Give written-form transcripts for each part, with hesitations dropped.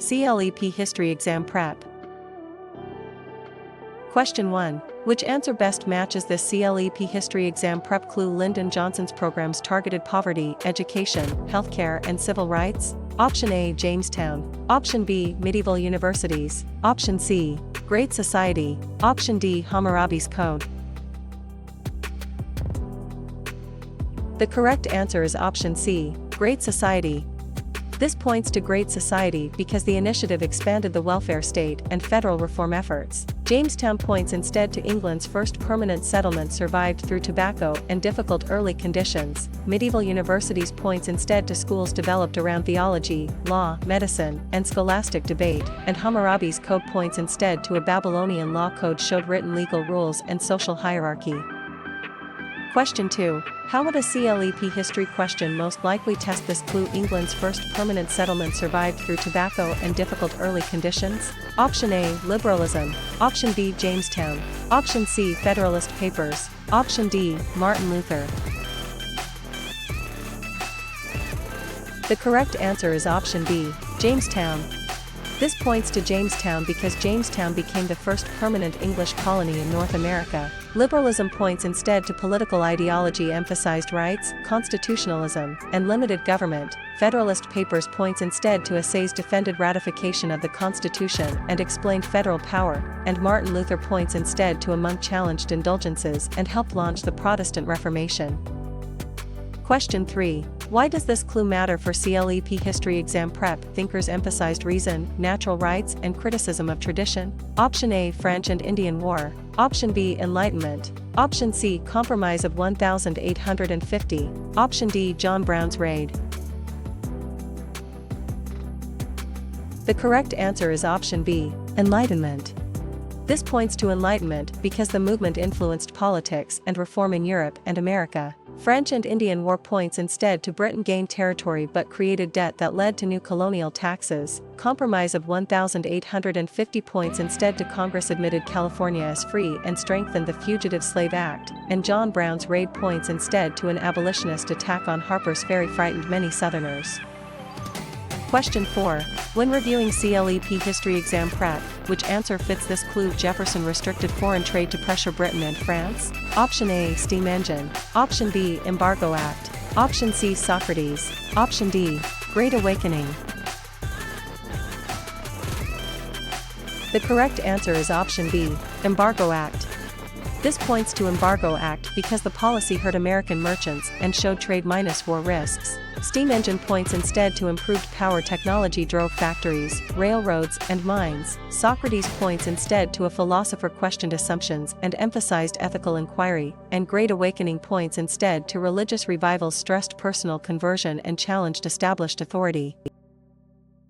CLEP History Exam Prep. Question 1. Which answer best matches this CLEP History Exam Prep clue? Lyndon Johnson's programs targeted poverty, education, healthcare, and civil rights? Option A, Jamestown. Option B, medieval universities. Option C, Great Society. Option D, Hammurabi's Code. The correct answer is option C, Great Society. This points to Great Society because the initiative expanded the welfare state and federal reform efforts. Jamestown points instead to England's first permanent settlement survived through tobacco and difficult early conditions. Medieval universities points instead to schools developed around theology, law, medicine, and scholastic debate, and Hammurabi's Code points instead to a Babylonian law code showed written legal rules and social hierarchy. Question 2. How would a CLEP history question most likely test this clue? England's first permanent settlement survived through tobacco and difficult early conditions? Option A, liberalism. Option B, Jamestown. Option C, Federalist Papers. Option D, Martin Luther. The correct answer is option B, Jamestown. This points to Jamestown because Jamestown became the first permanent English colony in North America. Liberalism points instead to political ideology emphasized rights, constitutionalism, and limited government. Federalist Papers points instead to essays defended ratification of the Constitution and explained federal power, and Martin Luther points instead to a monk challenged indulgences and helped launch the Protestant Reformation. Question 3. Why does this clue matter for CLEP History Exam Prep? Thinkers emphasized reason, natural rights, and criticism of tradition. Option A, French and Indian War. Option B, Enlightenment. Option C, Compromise of 1850. Option D, John Brown's Raid. The correct answer is option B, Enlightenment. This points to Enlightenment because the movement influenced politics and reform in Europe and America. French and Indian War points instead to Britain gained territory but created debt that led to new colonial taxes. Compromise of 1850 points instead to Congress admitted California as free and strengthened the Fugitive Slave Act, and John Brown's Raid points instead to an abolitionist attack on Harper's Ferry frightened many Southerners. Question 4. When reviewing CLEP History Exam Prep, which answer fits this clue? Jefferson restricted foreign trade to pressure Britain and France? Option A, Steam Engine. Option B, Embargo Act. Option C, Socrates. Option D, Great Awakening. The correct answer is option B, Embargo Act. This points to Embargo Act because the policy hurt American merchants and showed trade minus war risks. Steam Engine points instead to improved power technology drove factories, railroads, and mines. Socrates points instead to a philosopher questioned assumptions and emphasized ethical inquiry, and Great Awakening points instead to religious revivals stressed personal conversion and challenged established authority.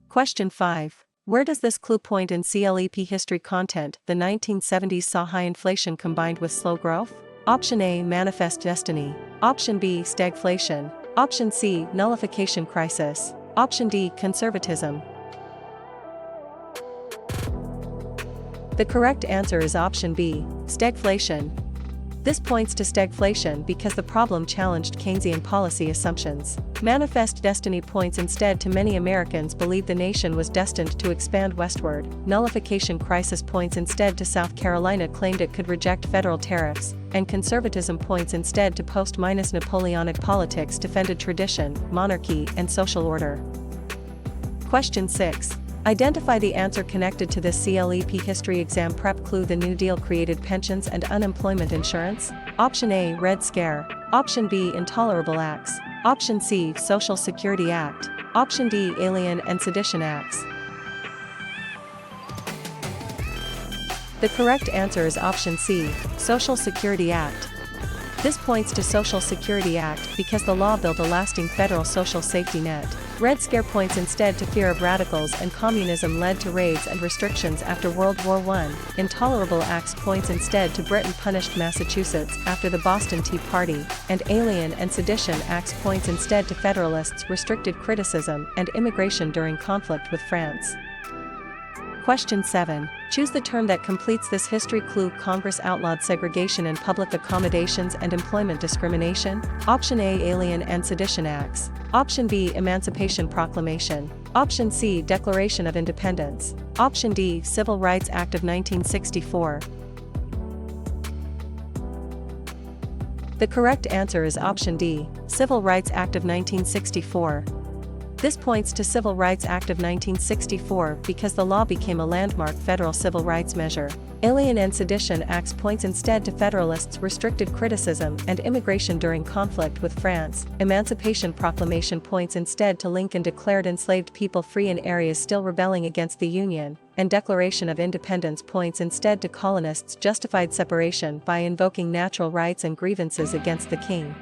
Question 5. Where does this clue point in CLEP history content? The 1970s saw high inflation combined with slow growth? Option A, Manifest Destiny. Option B, Stagflation. Option C, Nullification Crisis. Option D, Conservatism. The correct answer is option B, Stagflation. This points to stagflation because the problem challenged Keynesian policy assumptions. Manifest Destiny points instead to many Americans believed the nation was destined to expand westward. Nullification Crisis points instead to South Carolina claimed it could reject federal tariffs, and Conservatism points instead to post-Napoleonic politics defended tradition, monarchy, and social order. Question 6. Identify the answer connected to this CLEP History Exam Prep clue. The New Deal created pensions and unemployment insurance? Option A, Red Scare. Option B, Intolerable Acts. Option C, Social Security Act. Option D, Alien and Sedition Acts. The correct answer is option C, Social Security Act. This points to Social Security Act because the law built a lasting federal social safety net. Red Scare points instead to fear of radicals and communism led to raids and restrictions after World War I. Intolerable Acts points instead to Britain punished Massachusetts after the Boston Tea Party, and Alien and Sedition Acts points instead to Federalists restricted criticism and immigration during conflict with France. Question 7. Choose the term that completes this history clue. Congress outlawed segregation in public accommodations and employment discrimination. Option A, Alien and Sedition Acts. Option B, Emancipation Proclamation. Option C. Declaration of Independence. Option D. Civil Rights Act of 1964. The correct answer is option D. Civil Rights Act of 1964. This points to Civil Rights Act of 1964 because the law became a landmark federal civil rights measure. Alien and Sedition Acts points instead to Federalists' restricted criticism and immigration during conflict with France. Emancipation Proclamation points instead to Lincoln declared enslaved people free in areas still rebelling against the Union, and Declaration of Independence points instead to colonists' justified separation by invoking natural rights and grievances against the king.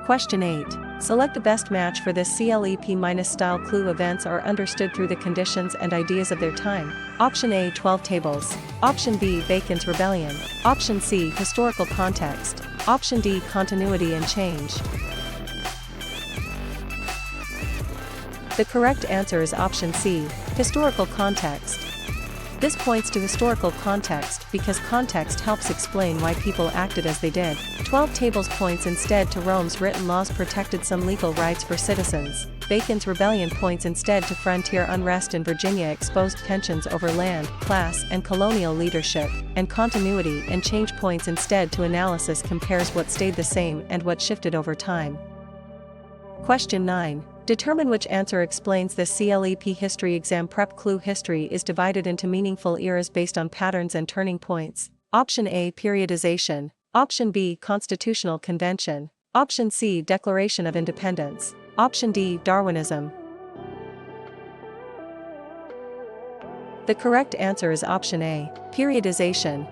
Question 8. Select the best match for this CLEP-style clue. Events are understood through the conditions and ideas of their time. Option A. 12 Tables. Option B. Bacon's Rebellion. Option C. Historical context. Option D. Continuity and change. The correct answer is option C. Historical context. This points to historical context because context helps explain why people acted as they did. 12 Tables points instead to Rome's written laws protected some legal rights for citizens. Bacon's Rebellion points instead to frontier unrest in Virginia exposed tensions over land, class, and colonial leadership, and continuity and change points instead to analysis compares what stayed the same and what shifted over time. Question 9. Determine which answer explains this CLEP History Exam Prep clue. History is divided into meaningful eras based on patterns and turning points. Option A. Periodization. Option B. Constitutional Convention. Option C. Declaration of Independence. Option D. Darwinism. The correct answer is option A. Periodization.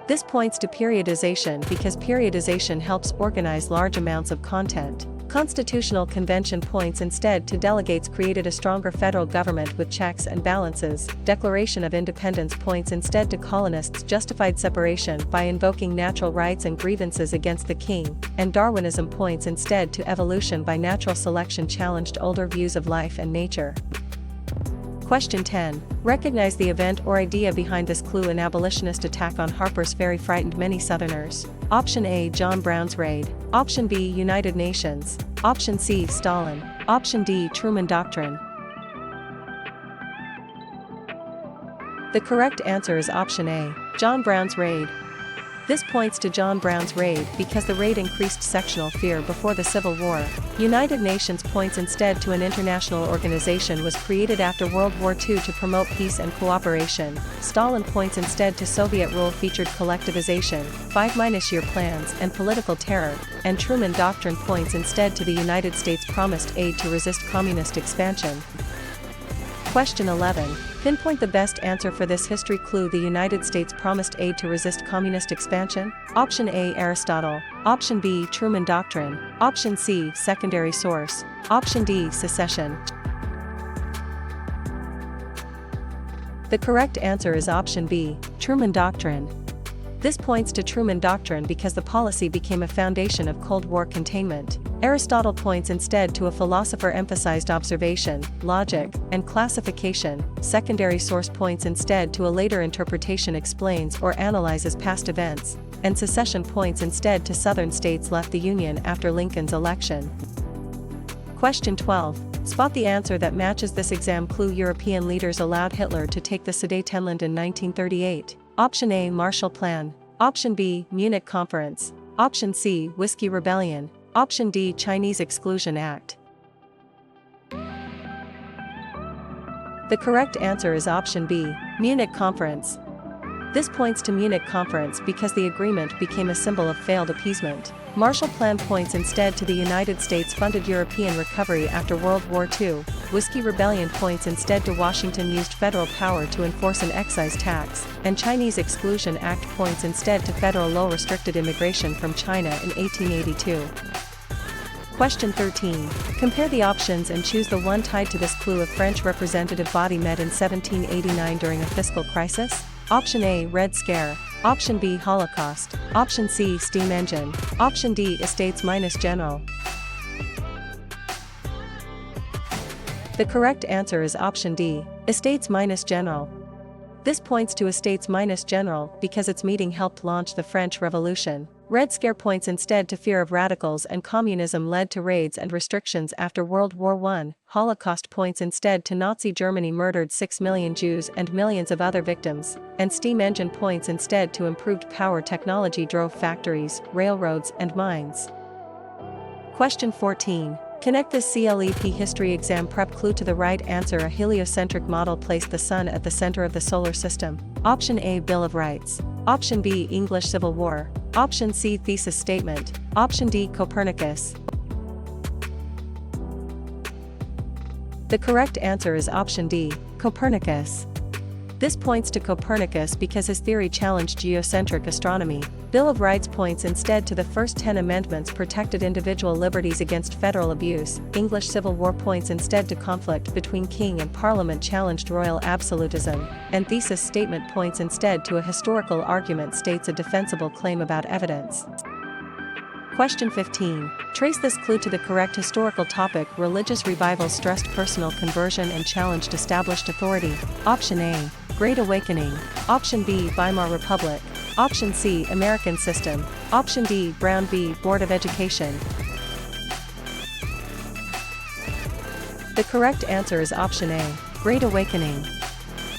This points to periodization because periodization helps organize large amounts of content. Constitutional Convention points instead to delegates created a stronger federal government with checks and balances. Declaration of Independence points instead to colonists' justified separation by invoking natural rights and grievances against the king, and Darwinism points instead to evolution by natural selection challenged older views of life and nature. Question 10. Recognize the event or idea behind this clue. An abolitionist attack on Harper's Ferry frightened many Southerners. Option A. John Brown's Raid. Option B. United Nations. Option C. Stalin. Option D. Truman Doctrine. The correct answer is option A. John Brown's Raid. This points to John Brown's Raid because the raid increased sectional fear before the Civil War. United Nations points instead to an international organization was created after World War II to promote peace and cooperation. Stalin points instead to Soviet rule featured collectivization, 5-year plans and political terror, and Truman Doctrine points instead to the United States promised aid to resist communist expansion. Question 11. Pinpoint the best answer for this history clue. The United States promised aid to resist communist expansion. Option A. Aristotle. Option B. Truman Doctrine. Option C. Secondary source. Option D. Secession. The correct answer is option B. Truman Doctrine. This points to Truman Doctrine because the policy became a foundation of Cold War containment. Aristotle points instead to a philosopher emphasized observation, logic, and classification. Secondary source points instead to a later interpretation explains or analyzes past events, and secession points instead to Southern states left the Union after Lincoln's election. Question 12. Spot the answer that matches this exam clue. European leaders allowed Hitler to take the Sudetenland in 1938. Option A. Marshall Plan. Option B. Munich Conference. Option C. Whiskey Rebellion. Option D. Chinese Exclusion Act. The correct answer is option B. Munich Conference. This points to Munich Conference because the agreement became a symbol of failed appeasement. Marshall Plan points instead to the United States-funded European recovery after World War II. Whiskey Rebellion points instead to Washington used federal power to enforce an excise tax, and Chinese Exclusion Act points instead to federal law restricted immigration from China in 1882. Question 13. Compare the options and choose the one tied to this clue. A French representative body met in 1789 during a fiscal crisis. Option A. Red Scare. Option B. Holocaust. Option C. Steam engine. Option D. Estates-General. The correct answer is option D. Estates-General. This points to Estates-General because its meeting helped launch the French Revolution. Red Scare points instead to fear of radicals and communism led to raids and restrictions after World War I. Holocaust points instead to Nazi Germany murdered 6 million Jews and millions of other victims, and steam engine points instead to improved power technology drove factories, railroads and mines. Question 14. Connect this CLEP History Exam Prep clue to the right answer. A heliocentric model placed the Sun at the center of the solar system. Option A. Bill of Rights. Option B. English Civil War. Option C. Thesis statement. Option D. Copernicus. The correct answer is option D, Copernicus. This points to Copernicus because his theory challenged geocentric astronomy. Bill of Rights points instead to the first 10 amendments protected individual liberties against federal abuse. English Civil War points instead to conflict between king and parliament challenged royal absolutism, and thesis statement points instead to a historical argument states a defensible claim about evidence. Question 15. Trace this clue to the correct historical topic. Religious revival stressed personal conversion and challenged established authority. Option A. Great Awakening. Option B. Weimar Republic. Option C. American System. Option D. Brown v. Board of Education. The correct answer is option A. Great Awakening.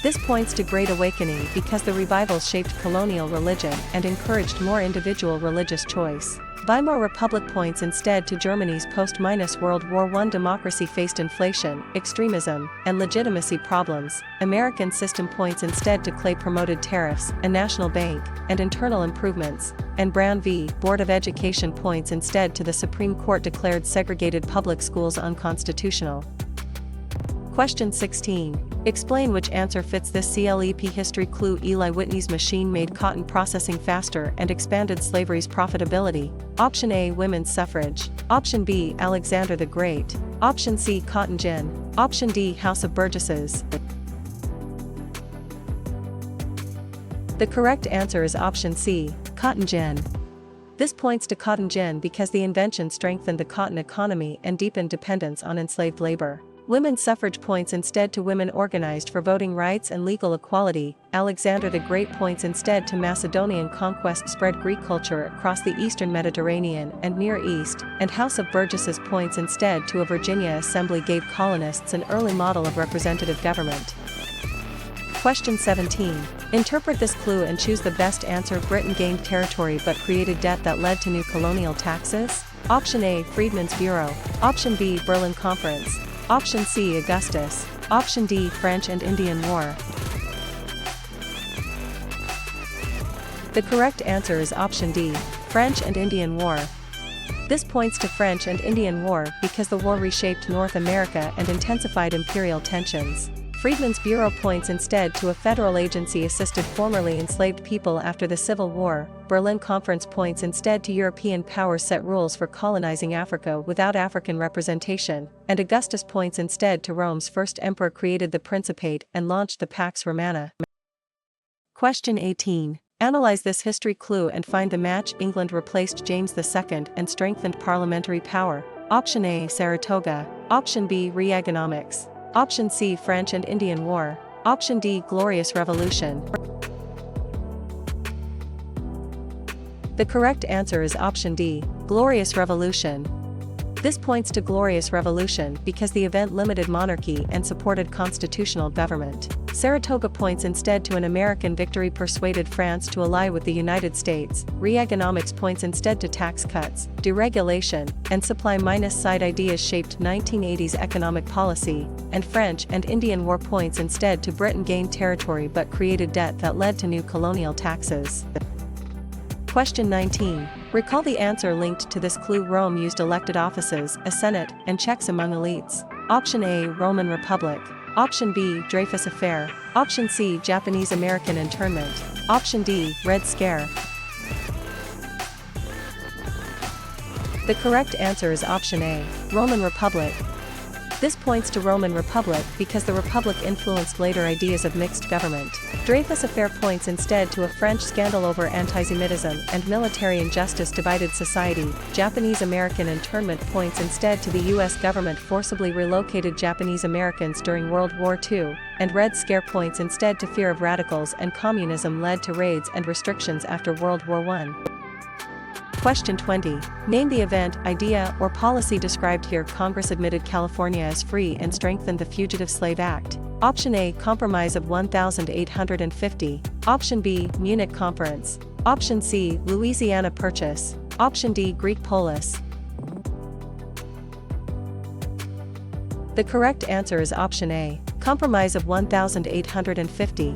This points to Great Awakening because the revival shaped colonial religion and encouraged more individual religious choice. Weimar Republic points instead to Germany's post-World War I democracy faced inflation, extremism, and legitimacy problems. American System points instead to Clay promoted tariffs, a national bank, and internal improvements, and Brown v. Board of Education points instead to the Supreme Court declared segregated public schools unconstitutional. Question 16. Explain which answer fits this CLEP history clue. Eli Whitney's machine made cotton processing faster and expanded slavery's profitability. Option A. Women's suffrage. Option B. Alexander the Great. Option C. Cotton gin. Option D. House of Burgesses. The correct answer is option C. Cotton gin. This points to cotton gin because the invention strengthened the cotton economy and deepened dependence on enslaved labor. Women's suffrage points instead to women organized for voting rights and legal equality. Alexander the Great points instead to Macedonian conquest spread Greek culture across the eastern Mediterranean and Near East, and House of Burgesses points instead to a Virginia assembly gave colonists an early model of representative government. Question 17. Interpret this clue and choose the best answer. Britain gained territory but created debt that led to new colonial taxes. Option A. Freedmen's Bureau. Option B. Berlin Conference. Option C. Augustus. Option D. French and Indian War. The correct answer is option D. French and Indian War. This points to French and Indian War because the war reshaped North America and intensified imperial tensions. Freedmen's Bureau points instead to a federal agency assisted formerly enslaved people after the Civil War. Berlin Conference points instead to European powers set rules for colonizing Africa without African representation, and Augustus points instead to Rome's first emperor created the Principate and launched the Pax Romana. Question 18. Analyze this history clue and find the match. England replaced James II and strengthened parliamentary power. Option A. Saratoga. Option B. Reaganomics. Option C. French and Indian War. Option D. Glorious Revolution. The correct answer is option D. Glorious Revolution. This points to Glorious Revolution because the event limited monarchy and supported constitutional government. Saratoga points instead to an American victory persuaded France to ally with the United States. Reaganomics points instead to tax cuts, deregulation, and supply-side ideas shaped 1980s economic policy, and French and Indian War points instead to Britain gained territory but created debt that led to new colonial taxes. Question 19. Recall the answer linked to this clue. Rome used elected offices, a senate, and checks among elites. Option A. Roman Republic. Option B. Dreyfus Affair. Option C. Japanese-American internment. Option D. Red Scare. The correct answer is option A. Roman Republic. This points to Roman Republic because the Republic influenced later ideas of mixed government. Dreyfus Affair points instead to a French scandal over anti-Semitism and military injustice divided society. Japanese-American internment points instead to the U.S. government forcibly relocated Japanese Americans during World War II, and Red Scare points instead to fear of radicals and communism led to raids and restrictions after World War I. Question 20. Name the event, idea, or policy described here. Congress admitted California as free and strengthened the Fugitive Slave Act. Option A. Compromise of 1850. Option B. Munich Conference. Option C. Louisiana Purchase. Option D. Greek Polis. The correct answer is option A. Compromise of 1850.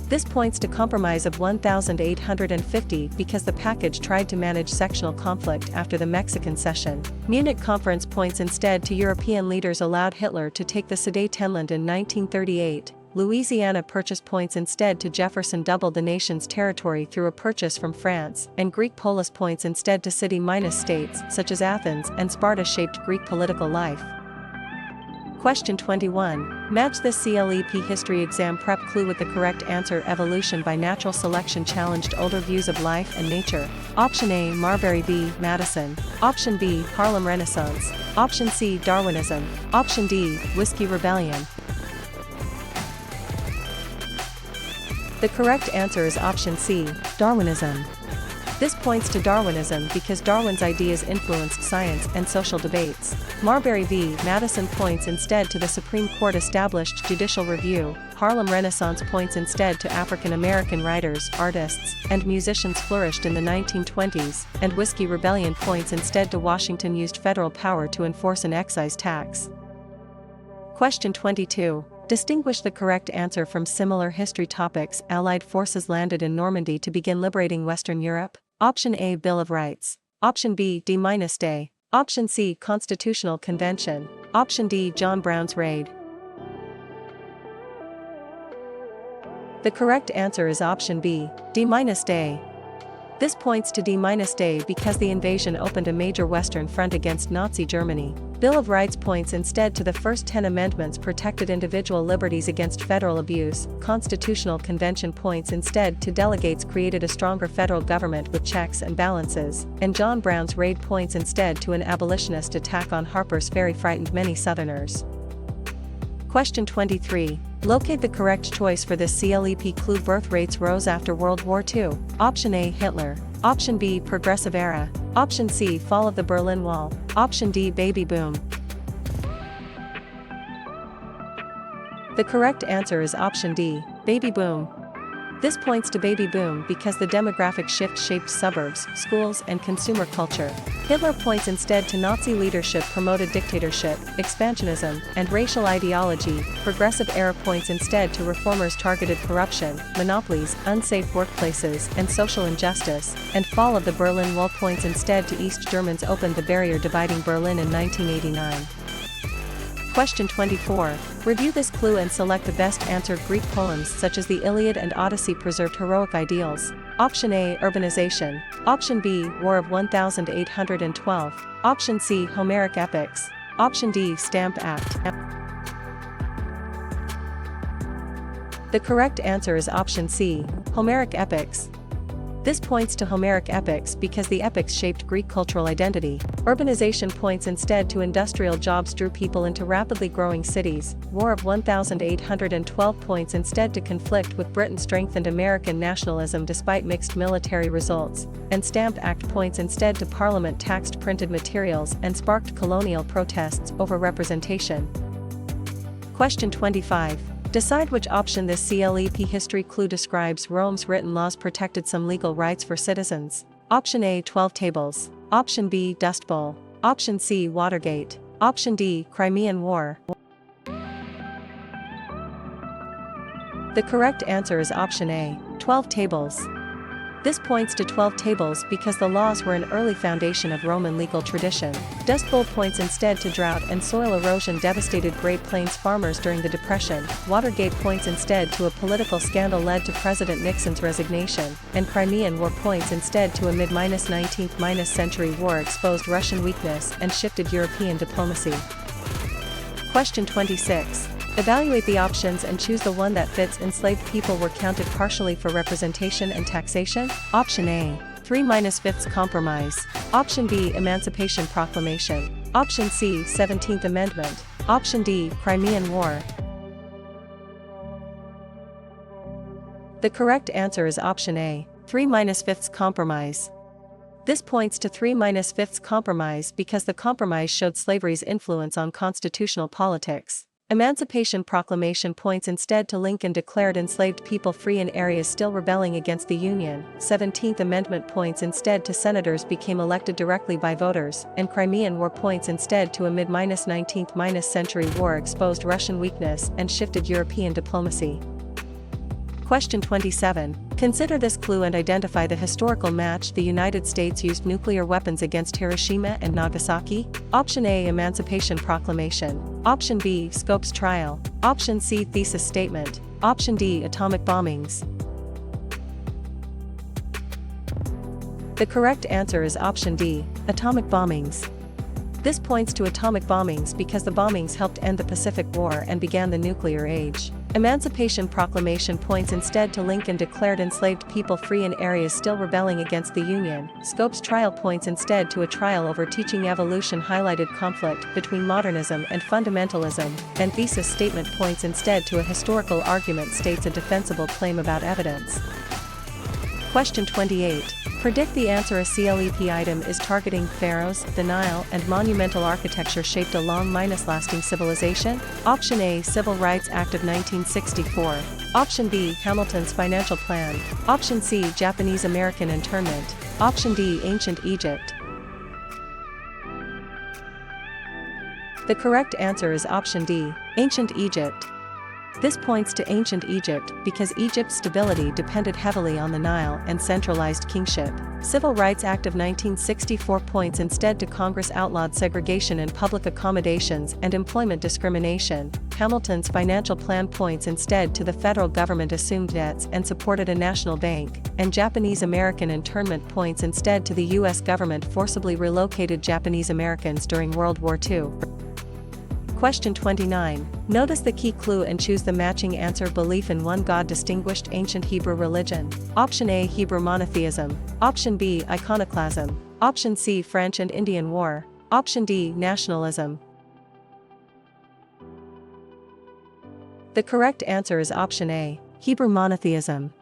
This points to Compromise of 1850 because the package tried to manage sectional conflict after the Mexican cession. Munich Conference points instead to European leaders allowed Hitler to take the Sudetenland in 1938. Louisiana Purchase points instead to Jefferson doubled the nation's territory through a purchase from France, and Greek Polis points instead to city-states such as Athens and Sparta shaped Greek political life. Question 21. Match this CLEP History Exam Prep clue with the correct answer. Evolution by natural selection challenged older views of life and nature. Option A. Marbury v. Madison. Option B. Harlem Renaissance. Option C. Darwinism. Option D. Whiskey Rebellion. The correct answer is option C. Darwinism. This points to Darwinism because Darwin's ideas influenced science and social debates. Marbury v. Madison points instead to the Supreme Court established judicial review. Harlem Renaissance points instead to African American writers, artists, and musicians flourished in the 1920s, and Whiskey Rebellion points instead to Washington used federal power to enforce an excise tax. Question 22. Distinguish the correct answer from similar history topics. Allied forces landed in Normandy to begin liberating Western Europe. Option A. Bill of Rights. Option B. D-Day. Option C. Constitutional Convention. Option D. John Brown's Raid. The correct answer is option B. D-Day. This points to D-Day because the invasion opened a major Western front against Nazi Germany. Bill of Rights points instead to the first 10 amendments protected individual liberties against federal abuse. Constitutional Convention points instead to delegates created a stronger federal government with checks and balances. And John Brown's Raid points instead to an abolitionist attack on Harper's Ferry frightened many Southerners. Question 23. Locate the correct choice for this CLEP clue. Birth rates rose after World War II. Option A. Hitler. Option B. Progressive Era. Option C. Fall of the Berlin Wall. Option D. Baby Boom. The correct answer is option D. Baby Boom. This points to baby boom because the demographic shift shaped suburbs, schools, and consumer culture. Hitler points instead to Nazi leadership promoted dictatorship, expansionism, and racial ideology. Progressive Era points instead to reformers targeted corruption, monopolies, unsafe workplaces, and social injustice. And Fall of the Berlin Wall points instead to East Germans opened the barrier dividing Berlin in 1989. Question 24. Review this clue and select the best answer. Greek poems such as the Iliad and Odyssey preserved heroic ideals. Option A. Urbanization. Option B. War of 1812. Option C. Homeric epics. Option D. Stamp Act. The correct answer is option C. Homeric epics. This points to Homeric epics because the epics shaped Greek cultural identity. Urbanization points instead to industrial jobs drew people into rapidly growing cities. War of 1812 points instead to conflict with Britain strengthened American nationalism despite mixed military results. And Stamp Act points instead to Parliament taxed printed materials and sparked colonial protests over representation. Question 25. Decide which option this CLEP history clue describes. Rome's written laws protected some legal rights for citizens. Option A. 12 Tables. Option B. Dust Bowl. Option C. Watergate. Option D. Crimean War. The correct answer is option A. 12 Tables. This points to 12 Tables because the laws were an early foundation of Roman legal tradition. Dust Bowl points instead to drought and soil erosion devastated Great Plains farmers during the Depression. Watergate points instead to a political scandal led to President Nixon's resignation. And Crimean War points instead to a mid-19th century war exposed Russian weakness and shifted European diplomacy. Question 26. Evaluate the options and choose the one that fits. Enslaved people were counted partially for representation and taxation. Option A. 3-5 Compromise. Option B. Emancipation Proclamation. Option C. 17th Amendment. Option D. Crimean War. The correct answer is option A. 3-5 Compromise. This points to 3-5th Compromise because the compromise showed slavery's influence on constitutional politics. Emancipation Proclamation points instead to Lincoln declared enslaved people free in areas still rebelling against the Union. 17th Amendment points instead to senators became elected directly by voters, and Crimean War points instead to a mid-19th century war exposed Russian weakness and shifted European diplomacy. Question 27. Consider this clue and identify the historical match. The United States used nuclear weapons against Hiroshima and Nagasaki. Option A, Emancipation Proclamation. Option B, Scopes Trial. Option C, Thesis Statement. Option D, Atomic Bombings. The correct answer is option D, Atomic Bombings. This points to atomic bombings because the bombings helped end the Pacific War and began the nuclear age. Emancipation Proclamation points instead to Lincoln declared enslaved people free in areas still rebelling against the Union. Scopes Trial points instead to a trial over teaching evolution highlighted conflict between modernism and fundamentalism, and Thesis Statement points instead to a historical argument states a defensible claim about evidence. Question 28. Predict the answer. A CLEP item is targeting pharaohs, the Nile, and monumental architecture shaped a long-lasting civilization. Option A, Civil Rights Act of 1964. Option B, Hamilton's Financial Plan. Option C, Japanese-American internment. Option D, Ancient Egypt. The correct answer is option D, Ancient Egypt. This points to ancient Egypt because Egypt's stability depended heavily on the Nile and centralized kingship. Civil Rights Act of 1964 points instead to Congress outlawed segregation in public accommodations and employment discrimination. Hamilton's Financial Plan points instead to the federal government assumed debts and supported a national bank, and Japanese-American internment points instead to the U.S. government forcibly relocated Japanese Americans during World War II. Question 29. Notice the key clue and choose the matching answer. Belief in one God distinguished ancient Hebrew religion. Option A, Hebrew monotheism. Option B, iconoclasm. Option C, French and Indian War. Option D, nationalism. The correct answer is option A, Hebrew monotheism.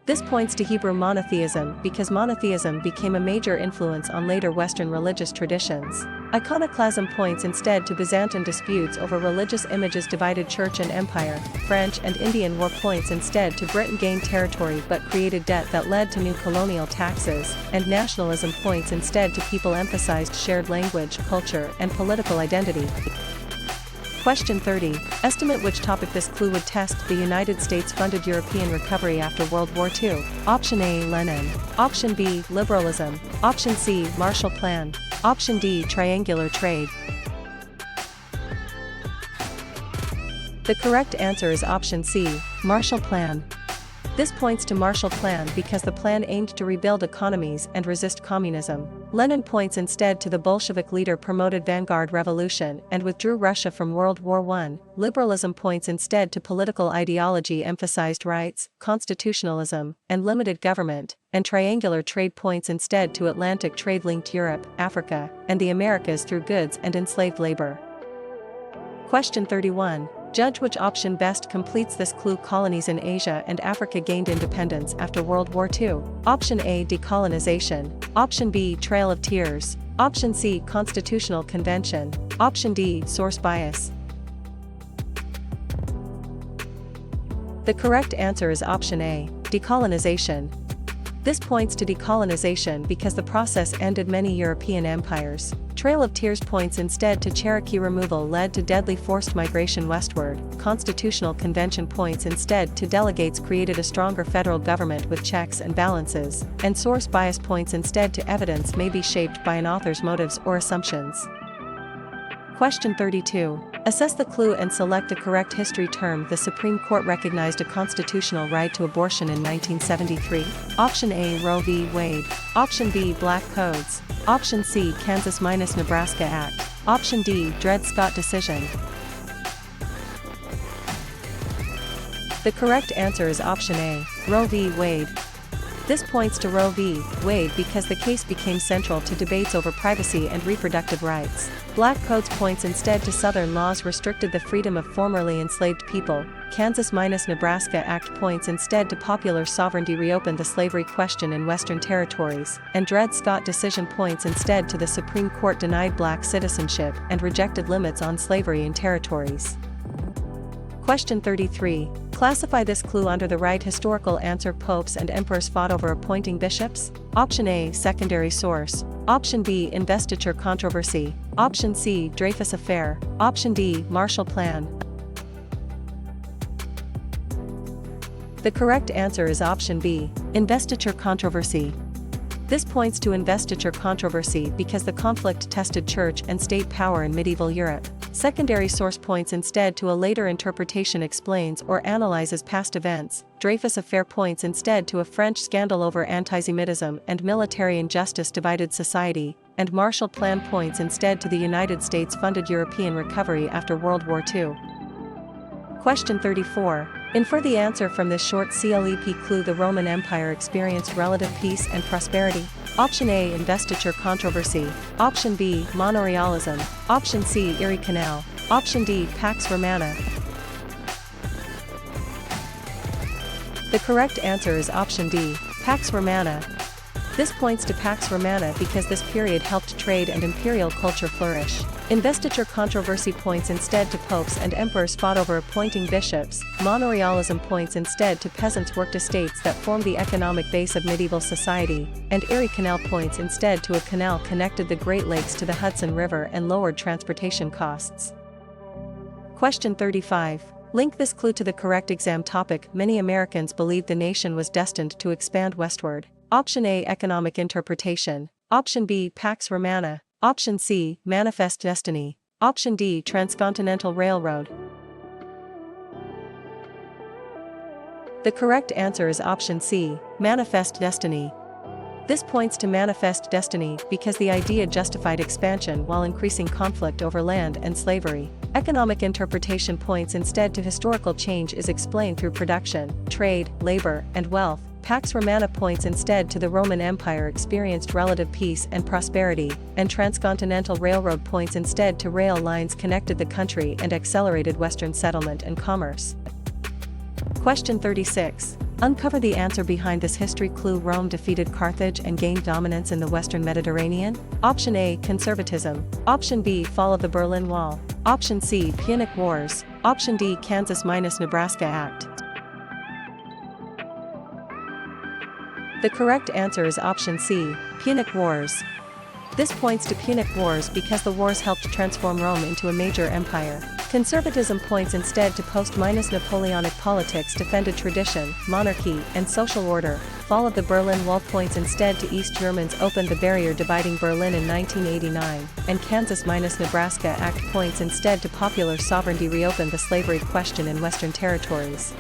This points to Hebrew monotheism because monotheism became a major influence on later Western religious traditions. Iconoclasm points instead to Byzantine disputes over religious images divided church and empire. French and Indian War points instead to Britain gained territory but created debt that led to new colonial taxes, and nationalism points instead to people emphasized shared language, culture, and political identity. Question 30. Estimate which topic this clue would test. The United States funded European recovery after World War II. Option A, Lenin. Option B, liberalism. Option C, Marshall Plan. Option D, triangular trade. The correct answer is option C, Marshall Plan. This points to Marshall Plan because the plan aimed to rebuild economies and resist communism. Lenin points instead to the Bolshevik leader promoted vanguard revolution and withdrew Russia from World War I. Liberalism points instead to political ideology emphasized rights, constitutionalism, and limited government, and triangular trade points instead to Atlantic trade linked Europe, Africa, and the Americas through goods and enslaved labor. Question 31. Judge which option best completes this clue. Colonies in Asia and Africa gained independence after World War II. Option A, decolonization. Option B, Trail of Tears. Option C, Constitutional Convention. Option D, source bias. The correct answer is option A, decolonization. This points to decolonization because the process ended many European empires. Trail of Tears points instead to Cherokee removal led to deadly forced migration westward. Constitutional Convention points instead to delegates created a stronger federal government with checks and balances, and source bias points instead to evidence may be shaped by an author's motives or assumptions. Question 32. Assess the clue and select the correct history term. The Supreme Court recognized a constitutional right to abortion in 1973. Option A, Roe v. Wade. Option B, Black Codes. Option C, Kansas-Nebraska Act. Option D, Dred Scott decision. The correct answer is option A, Roe v. Wade. This points to Roe v. Wade because the case became central to debates over privacy and reproductive rights. Black codes points instead to Southern laws restricted the freedom of formerly enslaved people. Kansas minus Nebraska Act points instead to popular sovereignty reopened the slavery question in Western territories, and Dred Scott decision points instead to the Supreme Court denied black citizenship and rejected limits on slavery in territories. Question 33. Classify this clue under the right historical answer. Popes and emperors fought over appointing bishops? Option A, secondary source. Option B, investiture controversy. Option C, Dreyfus Affair. Option D, Marshall Plan. The correct answer is option B, investiture controversy. This points to investiture controversy because the conflict tested church and state power in medieval Europe. Secondary source points instead to a later interpretation explains or analyzes past events. Dreyfus Affair points instead to a French scandal over antisemitism and military injustice divided society, and Marshall Plan points instead to the United States funded European recovery after World War II. Question 34. Infer the answer from this short CLEP clue. The Roman Empire experienced relative peace and prosperity. Option A, investiture controversy. Option B, monorealism. Option C, Erie Canal. Option D, Pax Romana. The correct answer is option D, Pax Romana. This points to Pax Romana because this period helped trade and imperial culture flourish. Investiture controversy points instead to popes and emperors fought over appointing bishops. Monorealism points instead to peasants' worked estates that formed the economic base of medieval society, and Erie Canal points instead to a canal connected the Great Lakes to the Hudson River and lowered transportation costs. Question 35. Link this clue to the correct exam topic. Many Americans believed the nation was destined to expand westward. Option A, economic interpretation. Option B, Pax Romana. Option C, manifest destiny. Option D, transcontinental railroad. The correct answer is option C, manifest destiny. This points to manifest destiny because the idea justified expansion while increasing conflict over land and slavery. Economic interpretation points instead to historical change is explained through production, trade, labor, and wealth. Pax Romana points instead to the Roman Empire experienced relative peace and prosperity, and transcontinental railroad points instead to rail lines connected the country and accelerated Western settlement and commerce. Question 36. Uncover the answer behind this history clue. Rome defeated Carthage and gained dominance in the Western Mediterranean. Option A, conservatism. Option B, fall of the Berlin Wall. Option C, Punic Wars. Option D, Kansas minus Nebraska Act. The correct answer is option C, Punic Wars. This points to Punic Wars because the wars helped transform Rome into a major empire. Conservatism points instead to post-Napoleonic politics defended tradition, monarchy, and social order. Fall of the Berlin Wall points instead to East Germans opened the barrier dividing Berlin in 1989, and Kansas minus Nebraska Act points instead to popular sovereignty reopened the slavery question in Western territories.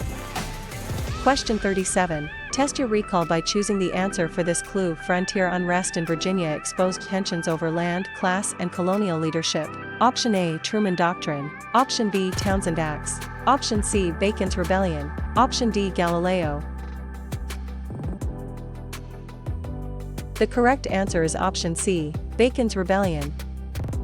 Question 37. Test your recall by choosing the answer for this clue. Frontier unrest in Virginia exposed tensions over land, class, and colonial leadership. Option A, Truman Doctrine. Option B, Townsend Acts. Option C, Bacon's Rebellion. Option D, Galileo. The correct answer is option C, Bacon's Rebellion.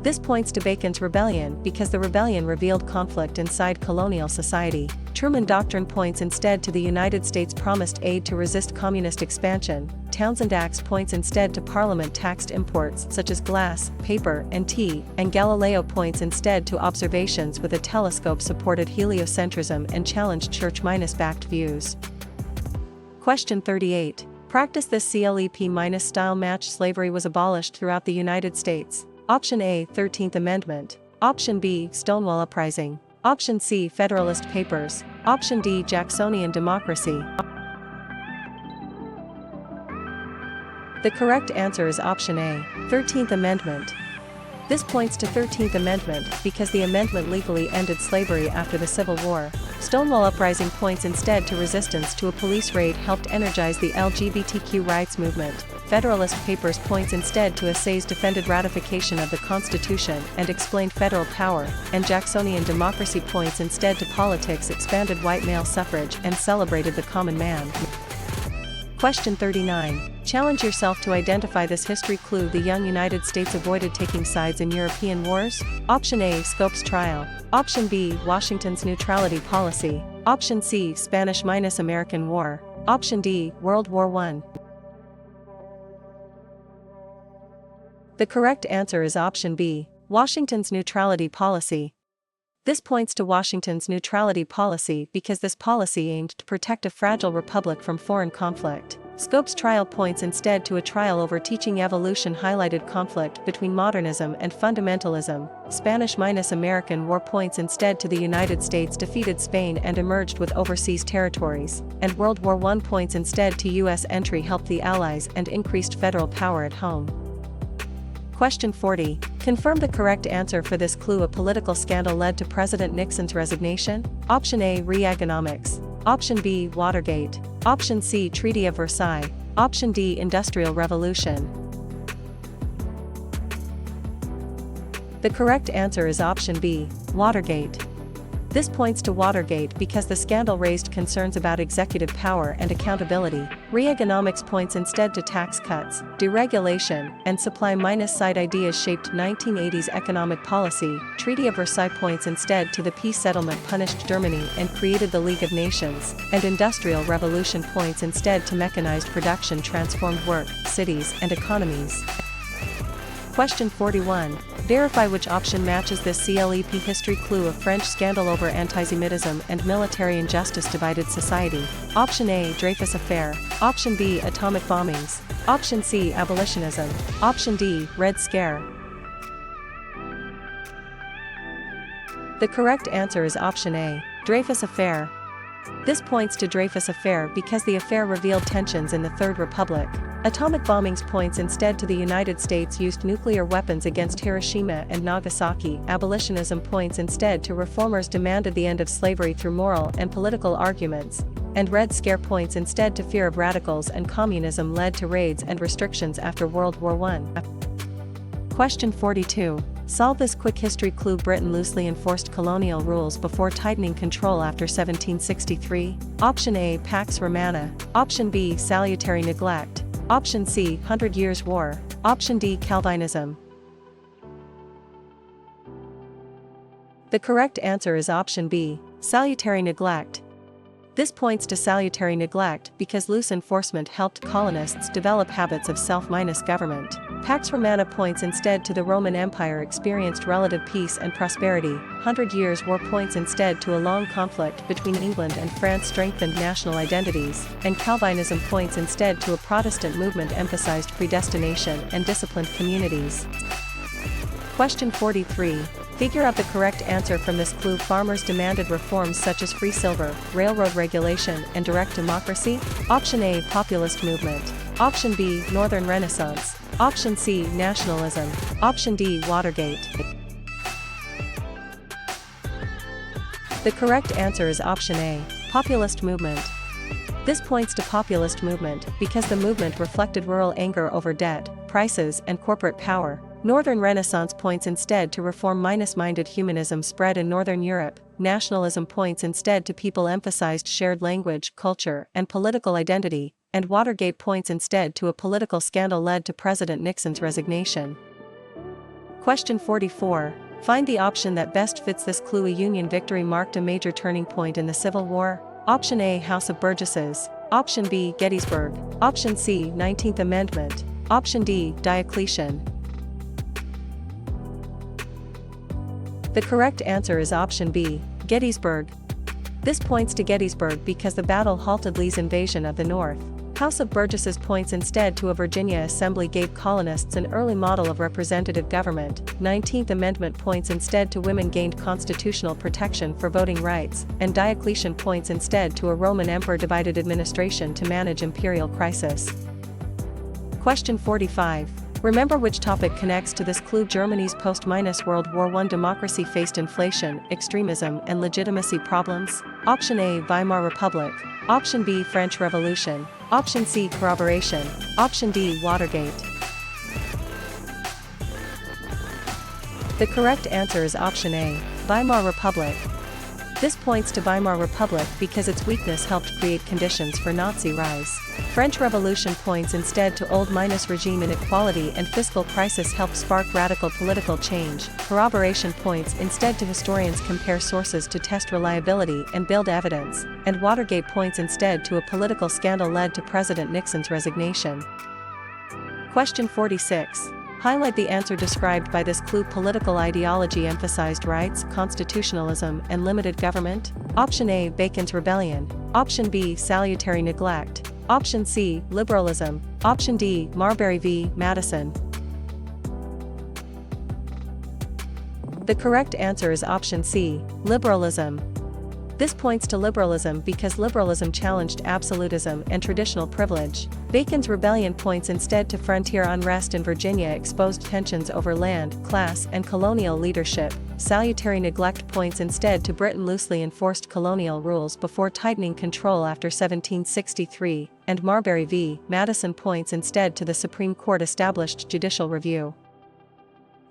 This points to Bacon's Rebellion because the rebellion revealed conflict inside colonial society. Truman Doctrine points instead to the United States promised aid to resist communist expansion. Townsend Acts points instead to Parliament taxed imports such as glass, paper, and tea, and Galileo points instead to observations with a telescope supported heliocentrism and challenged church-backed views. Question 38. Practice this CLEP- style match. Slavery was abolished throughout the United States. Option A, 13th Amendment. Option B, Stonewall Uprising. Option C, Federalist Papers. Option D, Jacksonian Democracy. The correct answer is option A, 13th Amendment. This points to 13th Amendment because the amendment legally ended slavery after the Civil War. Stonewall Uprising points instead to resistance to a police raid helped energize the LGBTQ rights movement. Federalist Papers points instead to essays defended ratification of the Constitution and explained federal power, and Jacksonian Democracy points instead to politics expanded white male suffrage and celebrated the common man. Question 39. Challenge yourself to identify this history clue. The young United States avoided taking sides in European wars. Option A, Scopes trial. Option B, Washington's neutrality policy. Option C, Spanish-American War. Option D, World War I. The correct answer is option B, Washington's neutrality policy. This points to Washington's neutrality policy because this policy aimed to protect a fragile republic from foreign conflict. Scopes trial points instead to a trial over teaching evolution highlighted conflict between modernism and fundamentalism. Spanish-American War points instead to the United States defeated Spain and emerged with overseas territories, and World War I points instead to U.S. entry helped the Allies and increased federal power at home. Question 40. Confirm the correct answer for this clue. A political scandal led to President Nixon's resignation. Option A, Reaganomics. Option B, Watergate. Option C, Treaty of Versailles. Option D, Industrial Revolution. The correct answer is option B, Watergate. This points to Watergate because the scandal raised concerns about executive power and accountability. Reaganomics points instead to tax cuts, deregulation, and supply-side ideas shaped 1980s economic policy. Treaty of Versailles points instead to the peace settlement punished Germany and created the League of Nations, and Industrial Revolution points instead to mechanized production transformed work, cities, and economies. Question 41. Verify which option matches this CLEP history clue. A French scandal over antisemitism and military injustice divided society. Option A, Dreyfus Affair. Option B, atomic bombings. Option C, abolitionism. Option D, Red Scare. The correct answer is option A, Dreyfus Affair. This points to Dreyfus Affair because the affair revealed tensions in the Third Republic. Atomic bombings points instead to the United States used nuclear weapons against Hiroshima and Nagasaki. Abolitionism points instead to reformers demanded the end of slavery through moral and political arguments. And Red Scare points instead to fear of radicals, and communism led to raids and restrictions after World War I. Question 42. Solve this quick history clue. Britain loosely enforced colonial rules before tightening control after 1763. Option A, Pax Romana. Option B, salutary neglect. Option C, 100 Years' War. Option D, Calvinism. The correct answer is option B, salutary neglect. This points to salutary neglect because loose enforcement helped colonists develop habits of self-government. Pax Romana points instead to the Roman Empire experienced relative peace and prosperity. 100 Years' War points instead to a long conflict between England and France strengthened national identities, and Calvinism points instead to a Protestant movement emphasized predestination and disciplined communities. Question 43. Figure out the correct answer from this clue. Farmers demanded reforms such as free silver, railroad regulation, and direct democracy. Option A, populist movement. Option B, Northern Renaissance. Option C, nationalism. Option D, Watergate. The correct answer is option A, populist movement. This points to populist movement because the movement reflected rural anger over debt, prices, and corporate power. Northern Renaissance points instead to reform-minded humanism spread in Northern Europe. Nationalism points instead to people emphasized shared language, culture, and political identity, and Watergate points instead to a political scandal led to President Nixon's resignation. Question 44. Find the option that best fits this clue. A Union victory marked a major turning point in the Civil War. Option A, House of Burgesses. Option B, Gettysburg. Option C, 19th Amendment. Option D, Diocletian. The correct answer is option B, Gettysburg. This points to Gettysburg because the battle halted Lee's invasion of the North. House of Burgesses points instead to a Virginia assembly gave colonists an early model of representative government. 19th Amendment points instead to women gained constitutional protection for voting rights, and Diocletian points instead to a Roman emperor divided administration to manage imperial crisis. Question 45. Remember which topic connects to this clue. Germany's post-World War I democracy faced inflation, extremism, and legitimacy problems. Option A, Weimar Republic. Option B, French Revolution. Option C, corroboration. Option D, Watergate. The correct answer is option A, Weimar Republic. This points to Weimar Republic because its weakness helped create conditions for Nazi rise. French Revolution points instead to old-regime inequality and fiscal crisis helped spark radical political change. Corroboration points instead to historians compare sources to test reliability and build evidence, and Watergate points instead to a political scandal led to President Nixon's resignation. Question 46. Highlight the answer described by this clue. Political ideology emphasized rights, constitutionalism, and limited government. Option A, Bacon's Rebellion. Option B, salutary neglect. Option C, liberalism. Option D, Marbury v. Madison. The correct answer is option C, liberalism. This points to liberalism because liberalism challenged absolutism and traditional privilege. Bacon's Rebellion points instead to frontier unrest in Virginia exposed tensions over land, class, and colonial leadership. Salutary neglect points instead to Britain loosely enforced colonial rules before tightening control after 1763, and Marbury v. Madison points instead to the Supreme Court established judicial review.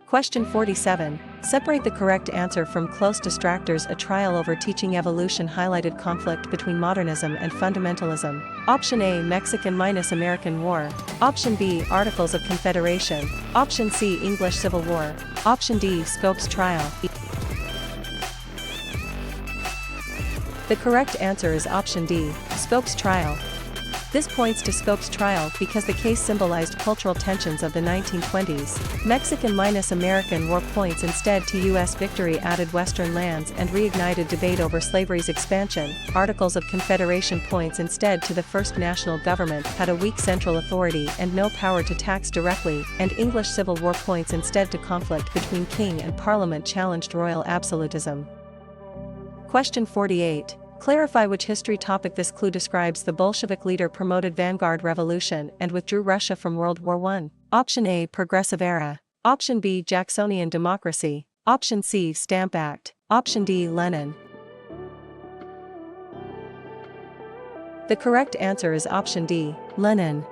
Question 47. Separate the correct answer from close distractors. A trial over teaching evolution highlighted conflict between modernism and fundamentalism. Option A, Mexican-American War. Option B, Articles of Confederation. Option C, English Civil War. Option D, Scopes trial. The correct answer is option D, Scopes trial. This points to Scopes trial because the case symbolized cultural tensions of the 1920s. Mexican-American War points instead to U.S. victory added Western lands and reignited debate over slavery's expansion. Articles of Confederation points instead to the first national government had a weak central authority and no power to tax directly, and English Civil War points instead to conflict between king and parliament challenged royal absolutism. Question 48. Clarify which history topic this clue describes. The Bolshevik leader promoted vanguard revolution and withdrew Russia from World War I. Option A, Progressive Era. Option B, Jacksonian Democracy. Option C, Stamp Act. Option D, Lenin. The correct answer is option D, Lenin.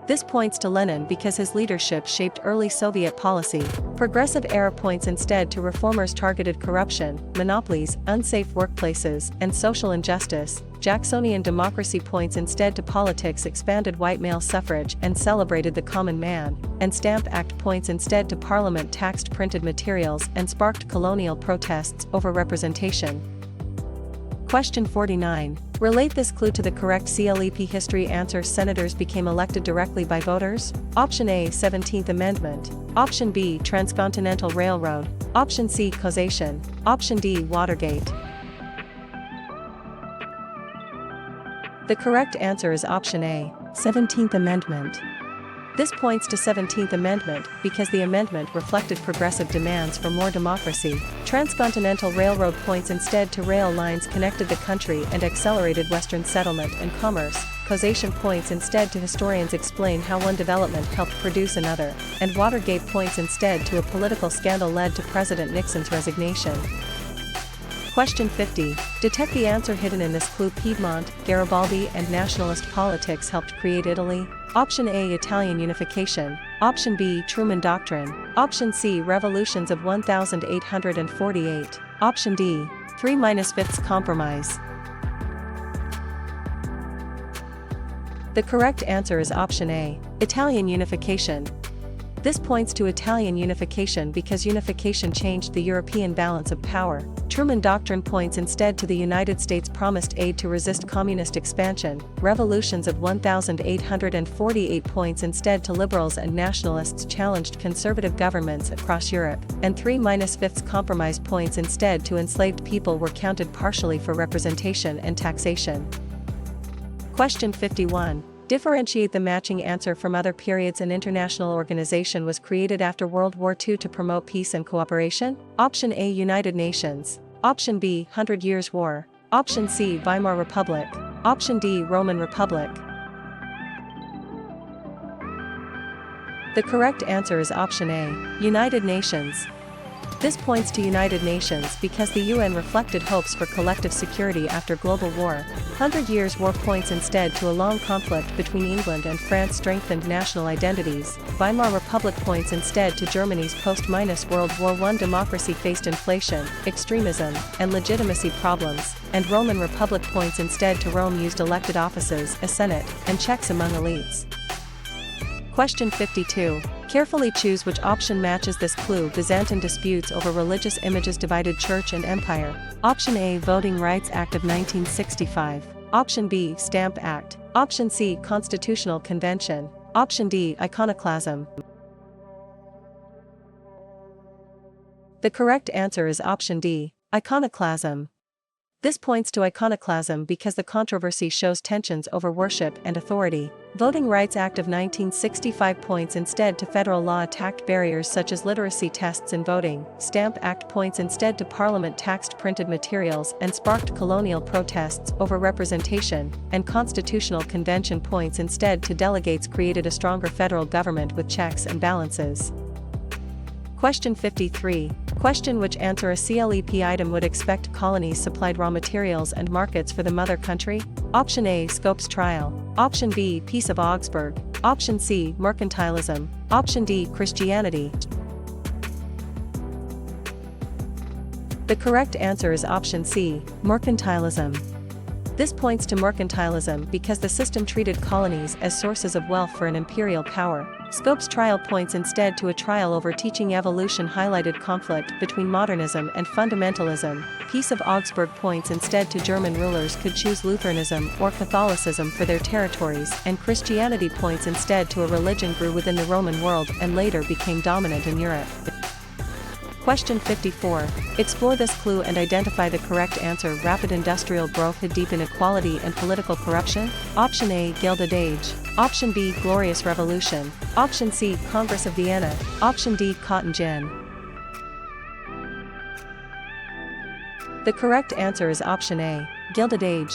This points to Lenin because his leadership shaped early Soviet policy. Progressive era points instead to reformers targeted corruption, monopolies, unsafe workplaces, and social injustice. Jacksonian democracy points instead to politics expanded white male suffrage and celebrated the common man, and Stamp Act points instead to parliament taxed printed materials and sparked colonial protests over representation. Question 49. Relate this clue to the correct CLEP history answer. Senators became elected directly by voters. Option A, 17th Amendment. Option B, Transcontinental Railroad. Option C, causation. Option D, Watergate. The correct answer is option A, 17th Amendment. This points to 17th Amendment because the amendment reflected progressive demands for more democracy. Transcontinental Railroad points instead to rail lines connected the country and accelerated Western settlement and commerce. Causation points instead to historians explain how one development helped produce another, and Watergate points instead to a political scandal led to President Nixon's resignation. Question 50. Detect the answer hidden in this clue. Piedmont, Garibaldi, and nationalist politics helped create Italy. Option A, Italian unification. Option B, Truman Doctrine. Option C, revolutions of 1848. Option D, 3-5ths compromise. The correct answer is option A, Italian unification. This points to Italian unification because unification changed the European balance of power. Truman Doctrine points instead to the United States' promised aid to resist communist expansion. Revolutions of 1848 points instead to liberals and nationalists challenged conservative governments across Europe, and 3-5ths compromise points instead to enslaved people were counted partially for representation and taxation. Question 51. Differentiate the matching answer from other periods. An international organization was created after World War II to promote peace and cooperation. Option A, United Nations. Option B, 100 Years' War. Option C, Weimar Republic. Option D, Roman Republic. The correct answer is option A, United Nations. This points to United Nations because the UN reflected hopes for collective security after global war. 100 Years' War points instead to a long conflict between England and France strengthened national identities. Weimar Republic points instead to Germany's post-World War I democracy faced inflation, extremism, and legitimacy problems, and Roman Republic points instead to Rome used elected offices, a senate, and checks among elites. Question 52. Carefully choose which option matches this clue. Byzantine disputes over religious images divided Church and Empire. Option A, Voting Rights Act of 1965. Option B, Stamp Act. Option C, Constitutional Convention. Option D, Iconoclasm. The correct answer is option D, Iconoclasm. This points to iconoclasm because the controversy shows tensions over worship and authority. Voting Rights Act of 1965 points instead to federal law attacked barriers such as literacy tests in voting. Stamp Act points instead to Parliament taxed printed materials and sparked colonial protests over representation, and Constitutional Convention points instead to delegates created a stronger federal government with checks and balances. Question 53. Question: which answer a CLEP item would expect colonies supplied raw materials and markets for the mother country? Option A, Scopes Trial. Option B, Peace of Augsburg. Option C, Mercantilism. Option D, Christianity. The correct answer is option C, Mercantilism. This points to mercantilism because the system treated colonies as sources of wealth for an imperial power. Scopes Trial points instead to a trial over teaching evolution highlighted conflict between modernism and fundamentalism. Peace of Augsburg points instead to German rulers could choose Lutheranism or Catholicism for their territories, and Christianity points instead to a religion grew within the Roman world and later became dominant in Europe. Question 54. Explore this clue and identify the correct answer. Rapid industrial growth hid deep inequality and political corruption. Option A, Gilded Age. Option B, Glorious Revolution. Option C, Congress of Vienna. Option D, Cotton Gin. The correct answer is option A, Gilded Age.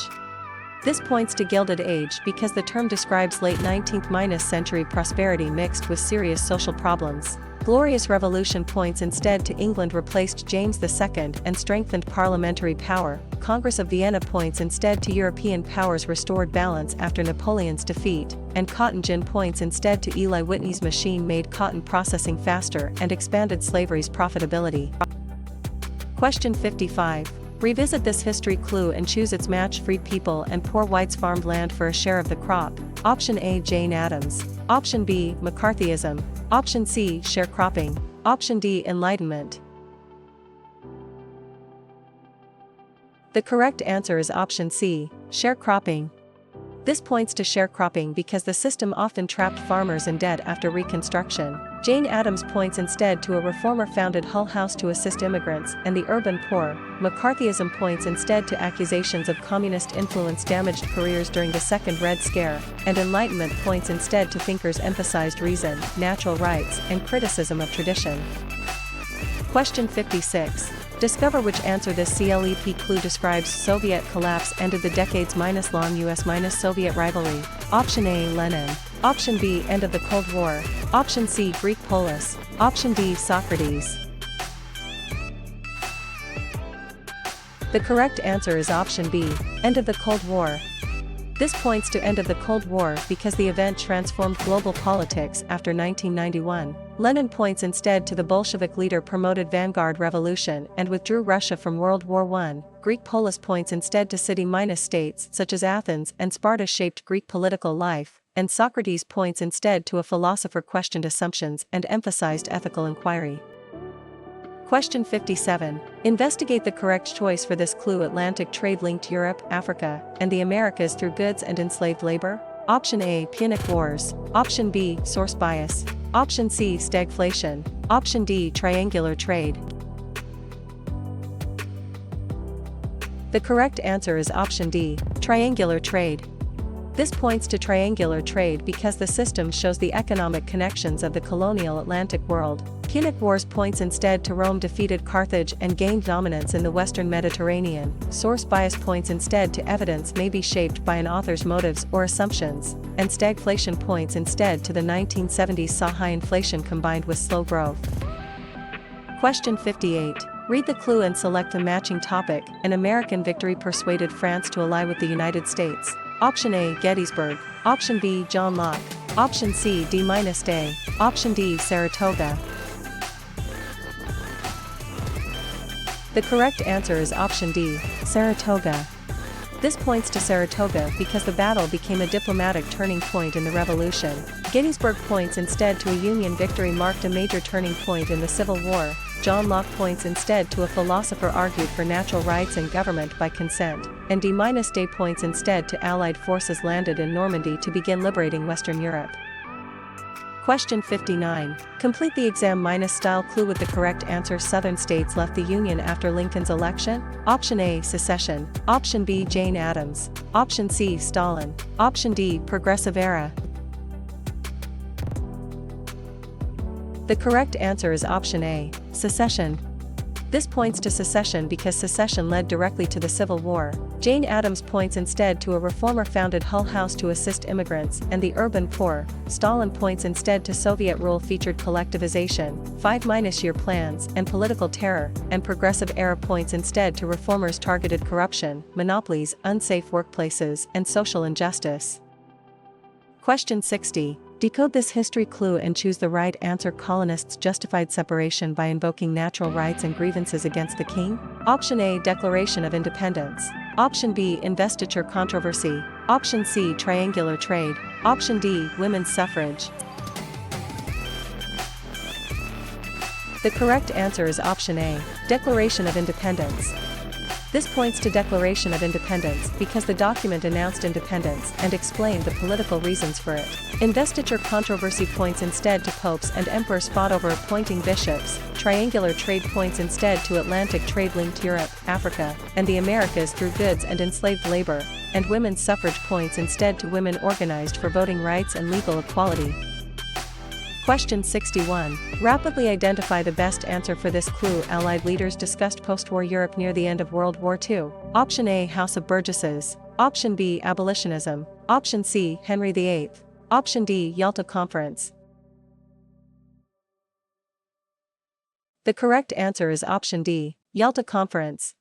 This points to Gilded Age because the term describes late 19th century prosperity mixed with serious social problems. Glorious Revolution points instead to England replaced James II and strengthened parliamentary power. Congress of Vienna points instead to European powers restored balance after Napoleon's defeat, and Cotton Gin points instead to Eli Whitney's machine made cotton processing faster and expanded slavery's profitability. Question 55. Revisit this history clue and choose its match. Freed people and poor whites farmed land for a share of the crop. Option A, Jane Addams. Option B, McCarthyism. Option C, sharecropping. Option D, Enlightenment. The correct answer is option C, sharecropping. This points to sharecropping because the system often trapped farmers in debt after Reconstruction. Jane Addams points instead to a reformer-founded Hull House to assist immigrants and the urban poor. McCarthyism points instead to accusations of communist influence damaged careers during the Second Red Scare, and Enlightenment points instead to thinkers emphasized reason, natural rights, and criticism of tradition. Question 56. Discover which answer this CLEP clue describes. Soviet collapse ended the decades-long US-Soviet rivalry. Option A, Lenin. Option B, end of the Cold War. Option C, Greek polis. Option D, Socrates. The correct answer is option B, end of the Cold War. This points to end of the Cold War because the event transformed global politics after 1991. Lenin points instead to the Bolshevik leader promoted vanguard revolution and withdrew Russia from World War I. Greek polis points instead to city-states such as Athens and Sparta shaped Greek political life, and Socrates points instead to a philosopher questioned assumptions and emphasized ethical inquiry. Question 57. Investigate the correct choice for this clue. Atlantic trade linked Europe, Africa, and the Americas through goods and enslaved labor. Option A, Punic Wars. Option B, source bias. Option C, stagflation. Option D, triangular trade. The correct answer is option D, triangular trade. This points to triangular trade because the system shows the economic connections of the colonial Atlantic world. Punic Wars points instead to Rome defeated Carthage and gained dominance in the Western Mediterranean. Source bias points instead to evidence may be shaped by an author's motives or assumptions, and stagflation points instead to the 1970s saw high inflation combined with slow growth. Question 58. Read the clue and select the matching topic. An American victory persuaded France to ally with the United States. Option A, Gettysburg. Option B, John Locke. Option C, D-Day. Option D, Saratoga. The correct answer is option D, Saratoga. This points to Saratoga because the battle became a diplomatic turning point in the Revolution. Gettysburg points instead to a Union victory marked a major turning point in the Civil War. John Locke points instead to a philosopher argued for natural rights and government by consent, and D-Day points instead to Allied forces landed in Normandy to begin liberating Western Europe. Question 59. Complete the exam-style clue with the correct answer. Southern states left the Union after Lincoln's election. Option A, secession. Option B, Jane Addams. Option C, Stalin. Option D, progressive era. The correct answer is option A, secession. This points to secession because secession led directly to the Civil War. Jane Addams points instead to a reformer-founded Hull House to assist immigrants and the urban poor. Stalin points instead to Soviet rule featured collectivization, 5-year plans, and political terror, and progressive era points instead to reformers targeted corruption, monopolies, unsafe workplaces, and social injustice. Question 60. Decode this history clue and choose the right answer. Colonists justified separation by invoking natural rights and grievances against the king. Option A, Declaration of Independence. Option B, investiture controversy. Option C, triangular trade. Option D, women's suffrage. The correct answer is option A, Declaration of Independence. This points to Declaration of Independence because the document announced independence and explained the political reasons for it. Investiture controversy points instead to popes and emperors fought over appointing bishops. Triangular trade points instead to Atlantic trade linked Europe, Africa, and the Americas through goods and enslaved labor. And women's suffrage points instead to women organized for voting rights and legal equality. Question 61. Rapidly identify the best answer for this clue. Allied leaders discussed post-war Europe near the end of World War II. Option A, House of Burgesses. Option B, abolitionism. Option C, Henry VIII. Option D, Yalta Conference. The correct answer is option D, Yalta Conference.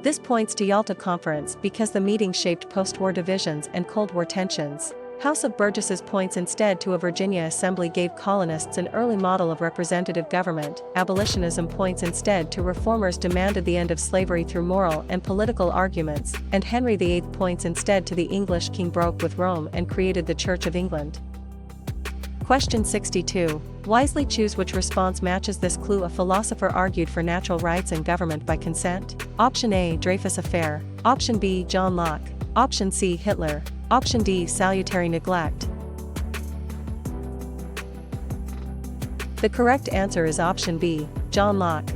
This points to Yalta Conference because the meeting shaped post-war divisions and Cold War tensions. House of Burgesses points instead to a Virginia Assembly gave colonists an early model of representative government. Abolitionism points instead to reformers demanded the end of slavery through moral and political arguments, and Henry VIII points instead to the English king broke with Rome and created the Church of England. Question 62. Wisely choose which response matches this clue. A philosopher argued for natural rights and government by consent. Option A, Dreyfus Affair. Option B, John Locke. Option C, Hitler. Option D, salutary neglect. The correct answer is option B, John Locke.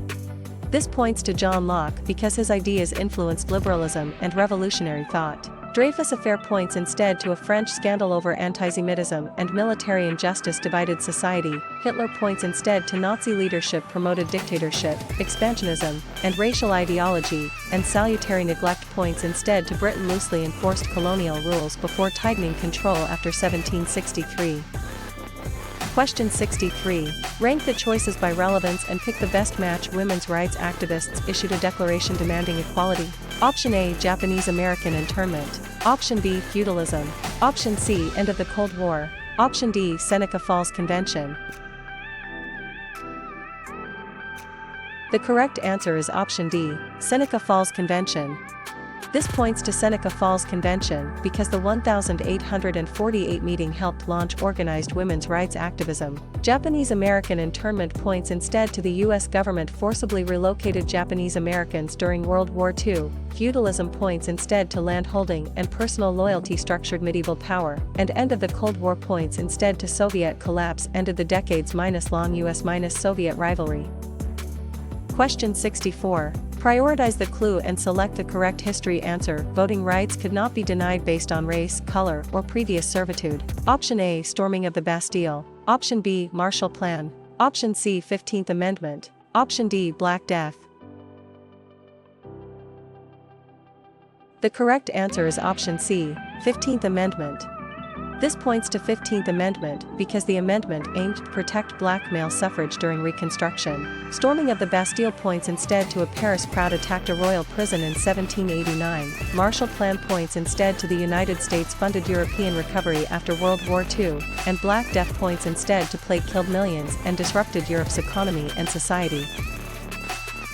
This points to John Locke because his ideas influenced liberalism and revolutionary thought. Dreyfus Affair points instead to a French scandal over anti-Semitism and military injustice divided society. Hitler points instead to Nazi leadership promoted dictatorship, expansionism, and racial ideology, and salutary neglect points instead to Britain loosely enforced colonial rules before tightening control after 1763. Question 63. Rank the choices by relevance and pick the best match. Women's rights activists issued a declaration demanding equality. Option A, Japanese American internment. Option B, feudalism. Option C, end of the Cold War. Option D, Seneca Falls Convention. The correct answer is option D, Seneca Falls Convention. This points to Seneca Falls Convention because the 1848 meeting helped launch organized women's rights activism. Japanese American internment points instead to the U.S. government forcibly relocated Japanese Americans during World War II. Feudalism points instead to landholding and personal loyalty structured medieval power, and end of the Cold War points instead to Soviet collapse ended the decades-long U.S.-Soviet rivalry. Question 64. Prioritize the clue and select the correct history answer. Voting rights could not be denied based on race, color, or previous servitude. Option A, storming of the Bastille. Option B, Marshall Plan. Option C, 15th Amendment. Option D, Black Death. The correct answer is option C, 15th Amendment. This points to 15th Amendment because the amendment aimed to protect black male suffrage during Reconstruction. Storming of the Bastille points instead to a Paris crowd attacked a royal prison in 1789. Marshall Plan points instead to the United States funded European recovery after World War II, and Black Death points instead to plague killed millions and disrupted Europe's economy and society.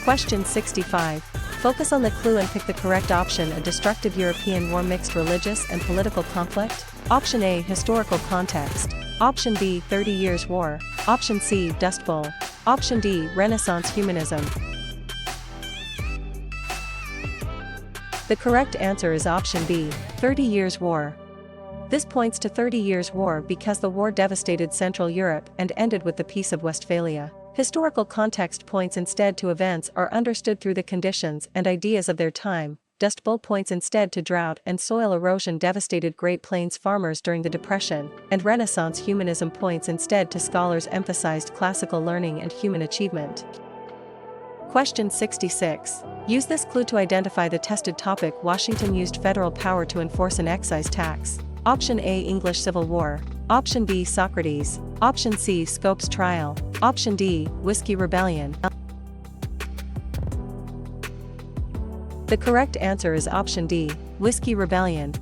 Question 65. Focus on the clue and pick the correct option. A destructive European war mixed religious and political conflict? Option A. Historical context. Option B. 30 Years' War. Option C. Dust Bowl. Option D. Renaissance humanism. The correct answer is option B. 30 Years' War. This points to 30 Years' War because the war devastated Central Europe and ended with the Peace of Westphalia. Historical context points instead to events are understood through the conditions and ideas of their time. Dust Bowl points instead to drought and soil erosion devastated Great Plains farmers during the Depression, and Renaissance humanism points instead to scholars emphasized classical learning and human achievement. Question 66. Use this clue to identify the tested topic. Washington used federal power to enforce an excise tax. Option A. English Civil War. Option B. Socrates. Option C. Scopes Trial. Option D. Whiskey Rebellion. The correct answer is option D. Whiskey Rebellion.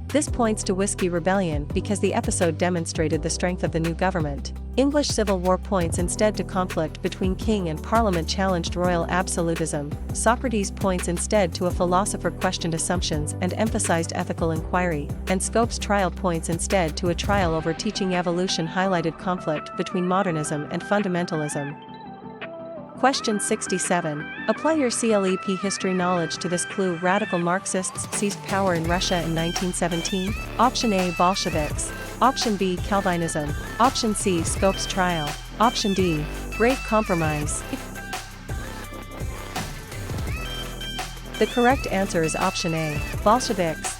This points to Whiskey Rebellion because the episode demonstrated the strength of the new government. English Civil War points instead to conflict between king and parliament challenged royal absolutism. Socrates points instead to a philosopher questioned assumptions and emphasized ethical inquiry, and Scopes Trial points instead to a trial over teaching evolution highlighted conflict between modernism and fundamentalism. Question 67. Apply your CLEP history knowledge to this clue. Radical Marxists seized power in Russia in 1917. Option A. Bolsheviks. Option B. Calvinism. Option C. Scopes Trial. Option D. Great Compromise. The correct answer is option A. Bolsheviks.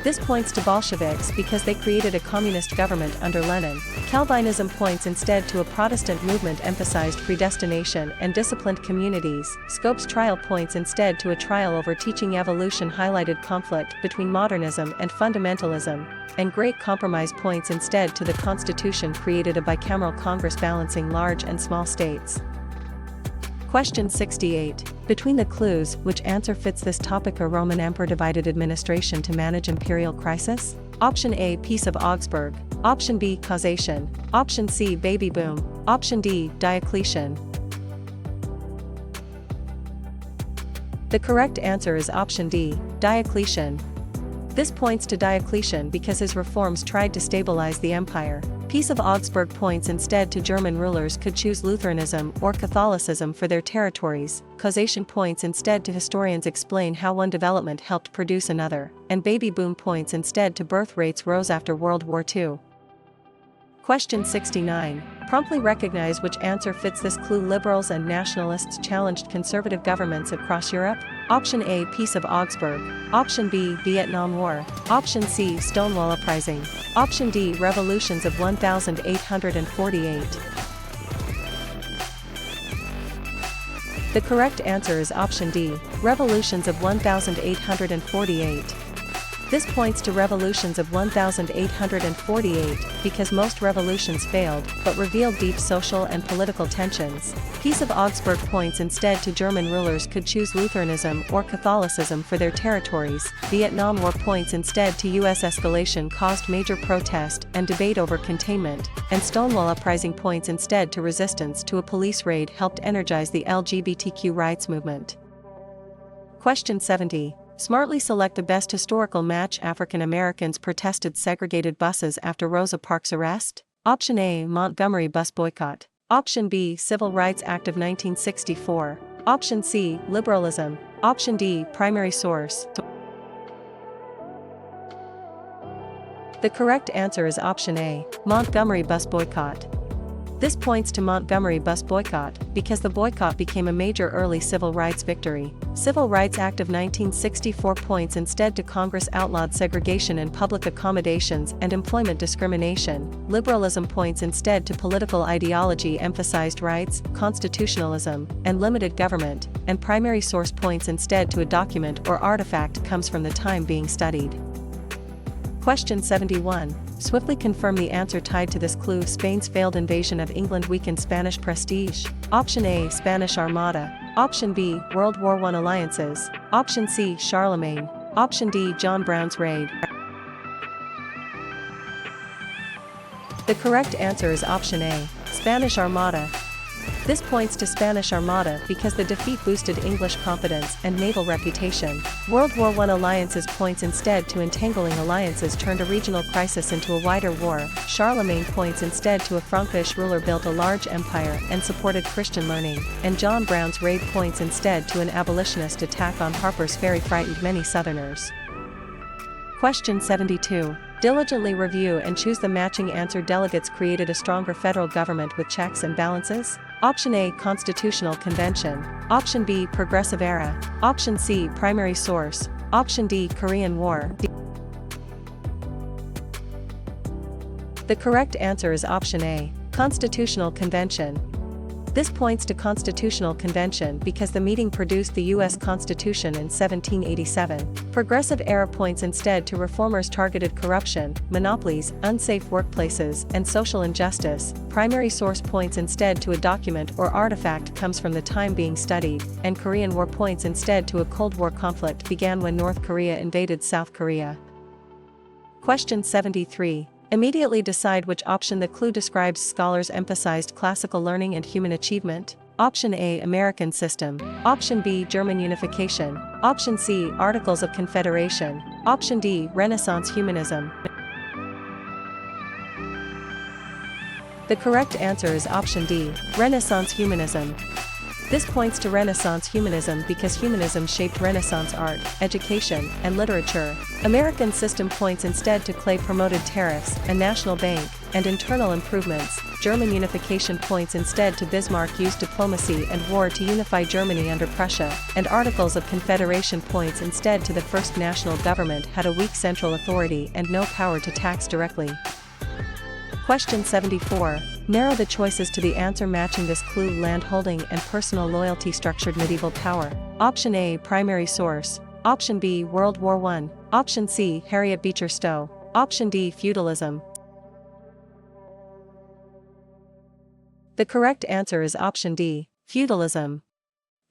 This points to Bolsheviks because they created a communist government under Lenin. Calvinism points instead to a Protestant movement emphasized predestination and disciplined communities. Scopes Trial points instead to a trial over teaching evolution highlighted conflict between modernism and fundamentalism. And Great Compromise points instead to the Constitution created a bicameral Congress balancing large and small states. Question 68. Between the clues, which answer fits this topic? A Roman emperor divided administration to manage imperial crisis? Option A. Peace of Augsburg. Option B. Causation. Option C. Baby boom. Option D. Diocletian. The correct answer is option D. Diocletian. This points to Diocletian because his reforms tried to stabilize the empire. Peace of Augsburg points instead to German rulers could choose Lutheranism or Catholicism for their territories. Causation points instead to historians explain how one development helped produce another, and baby boom points instead to birth rates rose after World War II. Question 69. Promptly recognize which answer fits this clue. Liberals and nationalists challenged conservative governments across Europe. Option A. Peace of Augsburg. Option B. Vietnam War. Option C. Stonewall Uprising. Option D. Revolutions of 1848. The correct answer is option D. Revolutions of 1848. This points to revolutions of 1848 because most revolutions failed but revealed deep social and political tensions. Peace of Augsburg points instead to German rulers could choose Lutheranism or Catholicism for their territories. Vietnam War points instead to U.S. escalation caused major protest and debate over containment, and Stonewall Uprising points instead to resistance to a police raid helped energize the LGBTQ rights movement. Question 70. Smartly select the best historical match. African Americans protested segregated buses after Rosa Parks' arrest. Option A. Montgomery bus boycott. Option B. Civil Rights Act of 1964. Option C. Liberalism. Option D. Primary source. The correct answer is option A. Montgomery bus boycott. This points to Montgomery bus boycott because the boycott became a major early civil rights victory. Civil Rights Act of 1964 points instead to Congress outlawed segregation in public accommodations and employment discrimination. Liberalism points instead to political ideology emphasized rights, constitutionalism, and limited government, and primary source points instead to a document or artifact comes from the time being studied. Question 71. Swiftly confirm the answer tied to this clue. Spain's failed invasion of England weakened Spanish prestige. Option A, Spanish Armada. Option B, World War I alliances. Option C, Charlemagne. Option D, John Brown's raid. The correct answer is option A, Spanish Armada. This points to Spanish Armada because the defeat boosted English confidence and naval reputation. World War I alliances points instead to entangling alliances turned a regional crisis into a wider war. Charlemagne points instead to a Frankish ruler built a large empire and supported Christian learning, and John Brown's raid points instead to an abolitionist attack on Harper's Ferry frightened many Southerners. Question 72. Diligently review and choose the matching answer. Delegates created a stronger federal government with checks and balances. Option A, Constitutional Convention. Option B, Progressive Era. Option C, Primary Source. Option D, Korean War. The correct answer is option A, Constitutional Convention. This points to Constitutional Convention because the meeting produced the U.S. Constitution in 1787. Progressive Era points instead to reformers targeted corruption, monopolies, unsafe workplaces, and social injustice. Primary source points instead to a document or artifact comes from the time being studied, and Korean War points instead to a Cold War conflict began when North Korea invaded South Korea. Question 73. Immediately decide which option. The clue describes scholars emphasized classical learning and human achievement. Option A, American system. Option B, German unification. Option C, Articles of Confederation. Option D, Renaissance humanism. The correct answer is option D, Renaissance humanism. This points to Renaissance humanism because humanism shaped Renaissance art, education, and literature. American system points instead to Clay promoted tariffs, a national bank, and internal improvements. German unification points instead to Bismarck used diplomacy and war to unify Germany under Prussia, and Articles of Confederation points instead to the first national government had a weak central authority and no power to tax directly. Question 74. Narrow the choices to the answer matching this clue. Land holding and personal loyalty structured medieval power. Option A, Primary source. Option B, World War I. Option C, Harriet Beecher Stowe. Option D, Feudalism. The correct answer is option D, Feudalism.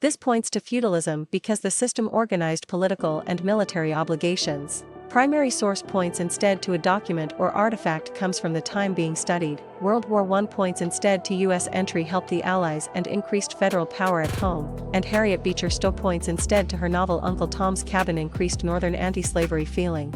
This points to feudalism because the system organized political and military obligations. Primary source points instead to a document or artifact comes from the time being studied. World War I points instead to U.S. entry helped the Allies and increased federal power at home, and Harriet Beecher Stowe points instead to her novel Uncle Tom's Cabin increased Northern anti-slavery feeling.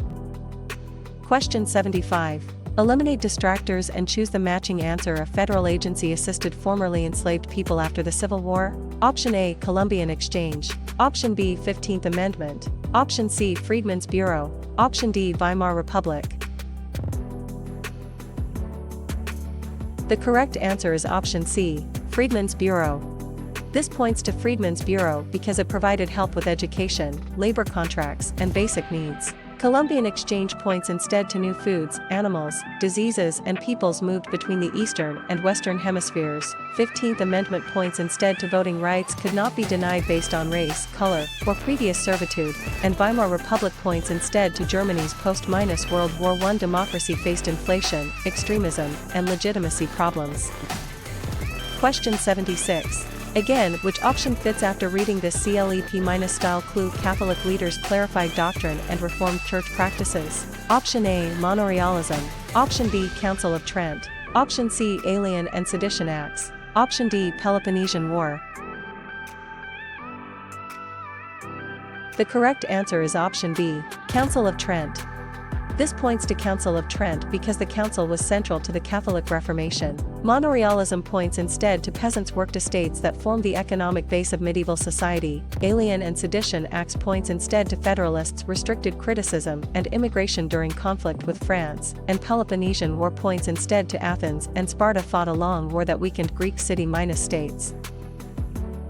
Question 75. Eliminate distractors and choose the matching answer. A federal agency assisted formerly enslaved people after the Civil War. Option A, Columbian Exchange. Option B, 15th Amendment. Option C, Freedmen's Bureau. Option D, Weimar Republic. The correct answer is option C, Freedmen's Bureau. This points to Freedmen's Bureau because it provided help with education, labor contracts, and basic needs. Columbian Exchange points instead to new foods, animals, diseases, and peoples moved between the Eastern and Western hemispheres. 15th Amendment points instead to voting rights could not be denied based on race, color, or previous servitude, and Weimar Republic points instead to Germany's post-World War I democracy faced inflation, extremism, and legitimacy problems. Question 76. Again, which option fits after reading this CLEP-style clue? Catholic leaders clarified doctrine and reformed church practices. Option A, Monorialism. Option B, Council of Trent. Option C, Alien and Sedition Acts. Option D, Peloponnesian War. The correct answer is option B, Council of Trent. This points to Council of Trent because the council was central to the Catholic Reformation. Monorialism points instead to peasants' worked estates that formed the economic base of medieval society. Alien and Sedition Acts points instead to Federalists' restricted criticism and immigration during conflict with France, and Peloponnesian War points instead to Athens and Sparta fought a long war that weakened Greek city-states.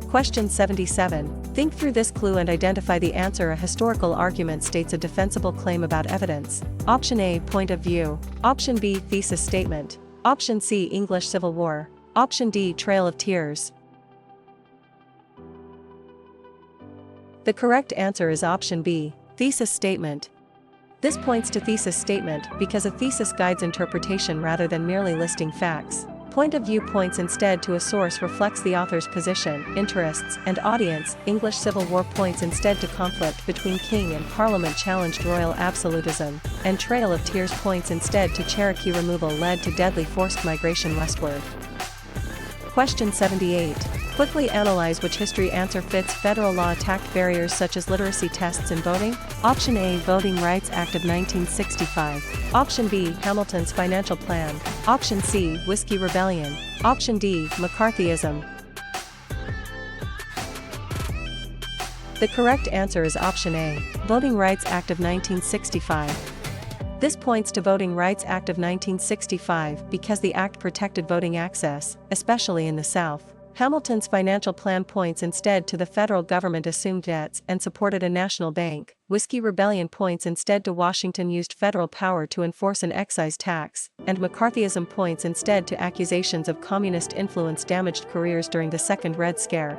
Question 77. Think through this clue and identify the answer. A historical argument states a defensible claim about evidence. Option A, point of view. Option B, thesis statement. Option C, English Civil War. Option D, Trail of Tears. The correct answer is option B, thesis statement. This points to thesis statement because a thesis guides interpretation rather than merely listing facts. Point of view points instead to a source reflects the author's position, interests, and audience. English Civil War points instead to conflict between king and parliament challenged royal absolutism, and Trail of Tears points instead to Cherokee removal led to deadly forced migration westward. Question 78. Quickly analyze which history answer fits federal law attacked barriers such as literacy tests and voting. Option A, Voting Rights Act of 1965. Option B, Hamilton's Financial Plan. Option C, Whiskey Rebellion. Option D, McCarthyism. The correct answer is option A, Voting Rights Act of 1965. This points to Voting Rights Act of 1965 because the act protected voting access, especially in the South. Hamilton's Financial Plan points instead to the federal government assumed debts and supported a national bank. Whiskey Rebellion points instead to Washington used federal power to enforce an excise tax, and McCarthyism points instead to accusations of communist influence damaged careers during the Second Red Scare.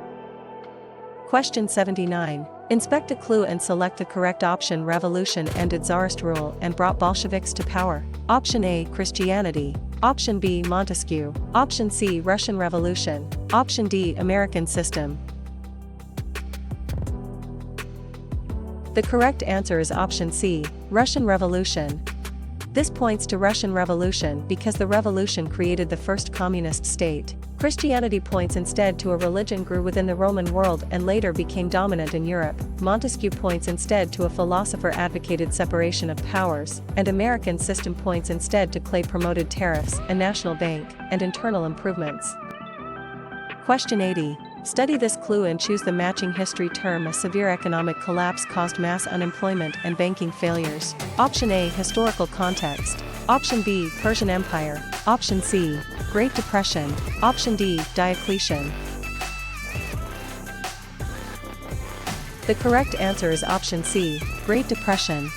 Question 79. Inspect a clue and select the correct option. Revolution ended Tsarist rule and brought Bolsheviks to power. Option A, Christianity. Option B, Montesquieu. Option C, Russian Revolution. Option D, American system. The correct answer is option C, Russian Revolution. This points to Russian Revolution because the revolution created the first communist state. Christianity points instead to a religion grew within the Roman world and later became dominant in Europe. Montesquieu points instead to a philosopher advocated separation of powers, and American system points instead to Clay promoted tariffs, a national bank, and internal improvements. Question 80. Study this clue and choose the matching history term. A severe economic collapse caused mass unemployment and banking failures. Option A, historical context. Option B, Persian Empire. Option C, Great Depression. Option D, Diocletian. The correct answer is option C, Great Depression.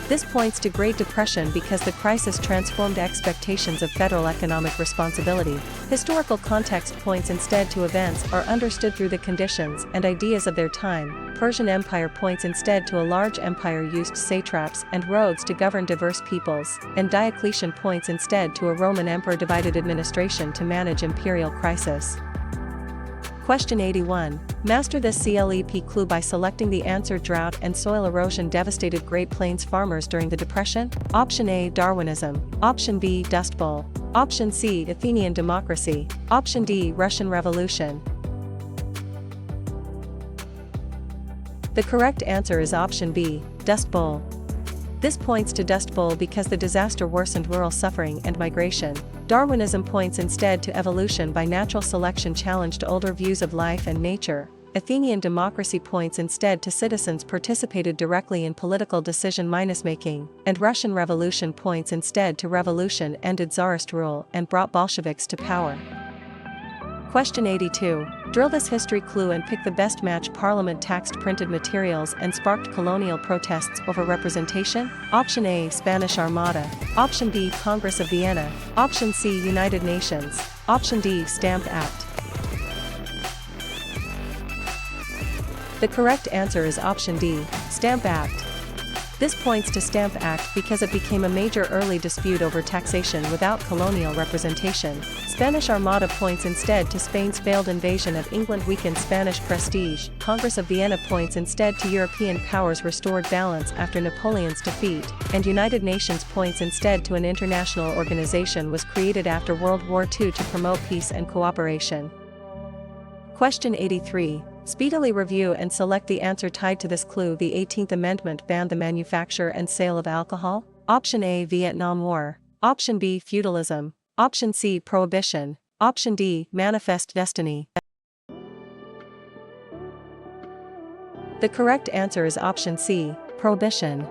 This points to Great Depression because the crisis transformed expectations of federal economic responsibility. Historical context points instead to events are understood through the conditions and ideas of their time. Persian Empire points instead to a large empire used satraps and roads to govern diverse peoples, and Diocletian points instead to a Roman emperor divided administration to manage imperial crisis. Question 81. Master this CLEP clue by selecting the answer. Drought and soil erosion devastated Great Plains farmers during the Depression. Option A, Darwinism. Option B, Dust Bowl. Option C, Athenian democracy. Option D, Russian Revolution. The correct answer is option B, Dust Bowl. This points to Dust Bowl because the disaster worsened rural suffering and migration. Darwinism points instead to evolution by natural selection challenged older views of life and nature. Athenian democracy points instead to citizens participated directly in political decision-making, and Russian Revolution points instead to revolution ended Tsarist rule and brought Bolsheviks to power. Question 82. Drill this history clue and pick the best match. Parliament taxed printed materials and sparked colonial protests over representation. Option A, Spanish Armada. Option B, Congress of Vienna. Option C, United Nations. Option D, Stamp Act. The correct answer is option D, Stamp Act. This points to Stamp Act because it became a major early dispute over taxation without colonial representation. Spanish Armada points instead to Spain's failed invasion of England weakened Spanish prestige. Congress of Vienna points instead to European powers restored balance after Napoleon's defeat, and United Nations points instead to an international organization was created after World War II to promote peace and cooperation. Question 83. Speedily review and select the answer tied to this clue. The 18th Amendment banned the manufacture and sale of alcohol. Option A, Vietnam War. Option B, feudalism. Option C, prohibition. Option D, manifest destiny. The correct answer is option C, prohibition.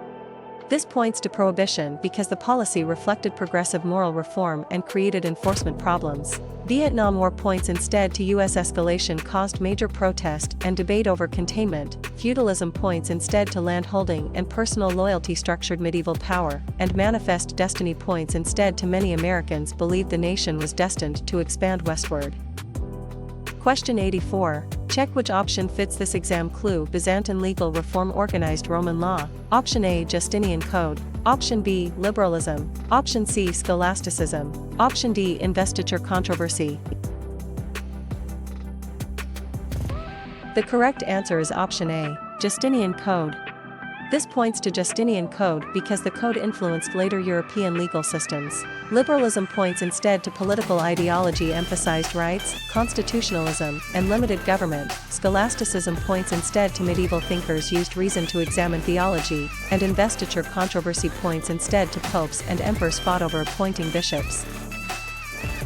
This points to prohibition because the policy reflected progressive moral reform and created enforcement problems. Vietnam War points instead to U.S. escalation caused major protest and debate over containment. Feudalism points instead to landholding and personal loyalty structured medieval power, and manifest destiny points instead to many Americans believed the nation was destined to expand westward. Question 84. Check which option fits this exam clue. Byzantine legal reform, organized Roman law. Option A, Justinian Code. Option B, liberalism. Option C, scholasticism. Option D, investiture controversy. The correct answer is option A, Justinian Code. This points to Justinian Code because the code influenced later European legal systems. Liberalism points instead to political ideology, emphasized rights, constitutionalism, and limited government. Scholasticism points instead to medieval thinkers used reason to examine theology, and investiture controversy points instead to popes and emperors fought over appointing bishops.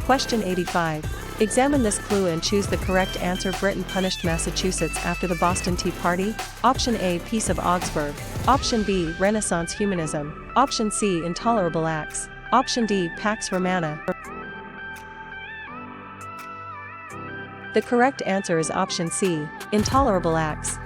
Question 85. Examine this clue and choose the correct answer. Britain punished Massachusetts after the Boston Tea Party. Option A, Peace of Augsburg. Option B, Renaissance humanism. Option C, intolerable acts. Option D, Pax Romana. The correct answer is option C, intolerable acts.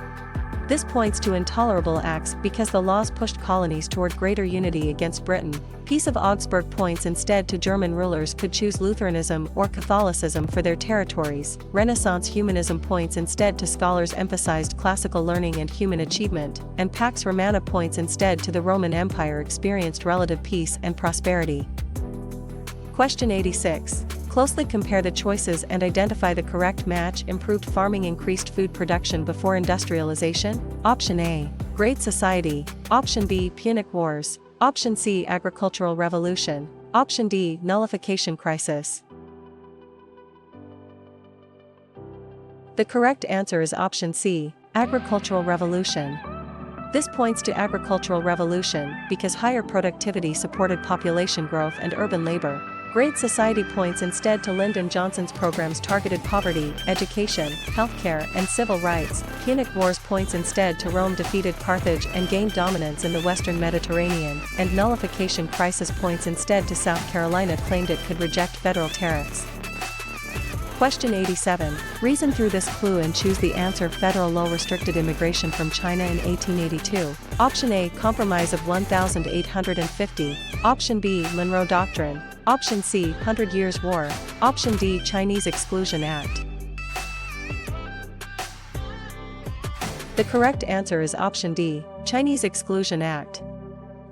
This points to intolerable acts because the laws pushed colonies toward greater unity against Britain. Peace of Augsburg points instead to German rulers could choose Lutheranism or Catholicism for their territories. Renaissance humanism points instead to scholars emphasized classical learning and human achievement, and Pax Romana points instead to the Roman Empire experienced relative peace and prosperity. Question 86. Closely compare the choices and identify the correct match. Improved farming increased food production before industrialization. Option A, Great Society. Option B, Punic Wars. Option C, Agricultural Revolution. Option D, Nullification Crisis. The correct answer is option C, Agricultural Revolution. This points to agricultural revolution because higher productivity supported population growth and urban labor. Great Society points instead to Lyndon Johnson's programs targeted poverty, education, healthcare, and civil rights. Punic Wars points instead to Rome defeated Carthage and gained dominance in the Western Mediterranean, and Nullification Crisis points instead to South Carolina claimed it could reject federal tariffs. Question 87. Reason through this clue and choose the answer. Federal law restricted immigration from China in 1882. Option A, Compromise of 1850. Option B, Monroe Doctrine. Option C, 100 Years' War. Option D, Chinese Exclusion Act. The correct answer is option D, Chinese Exclusion Act.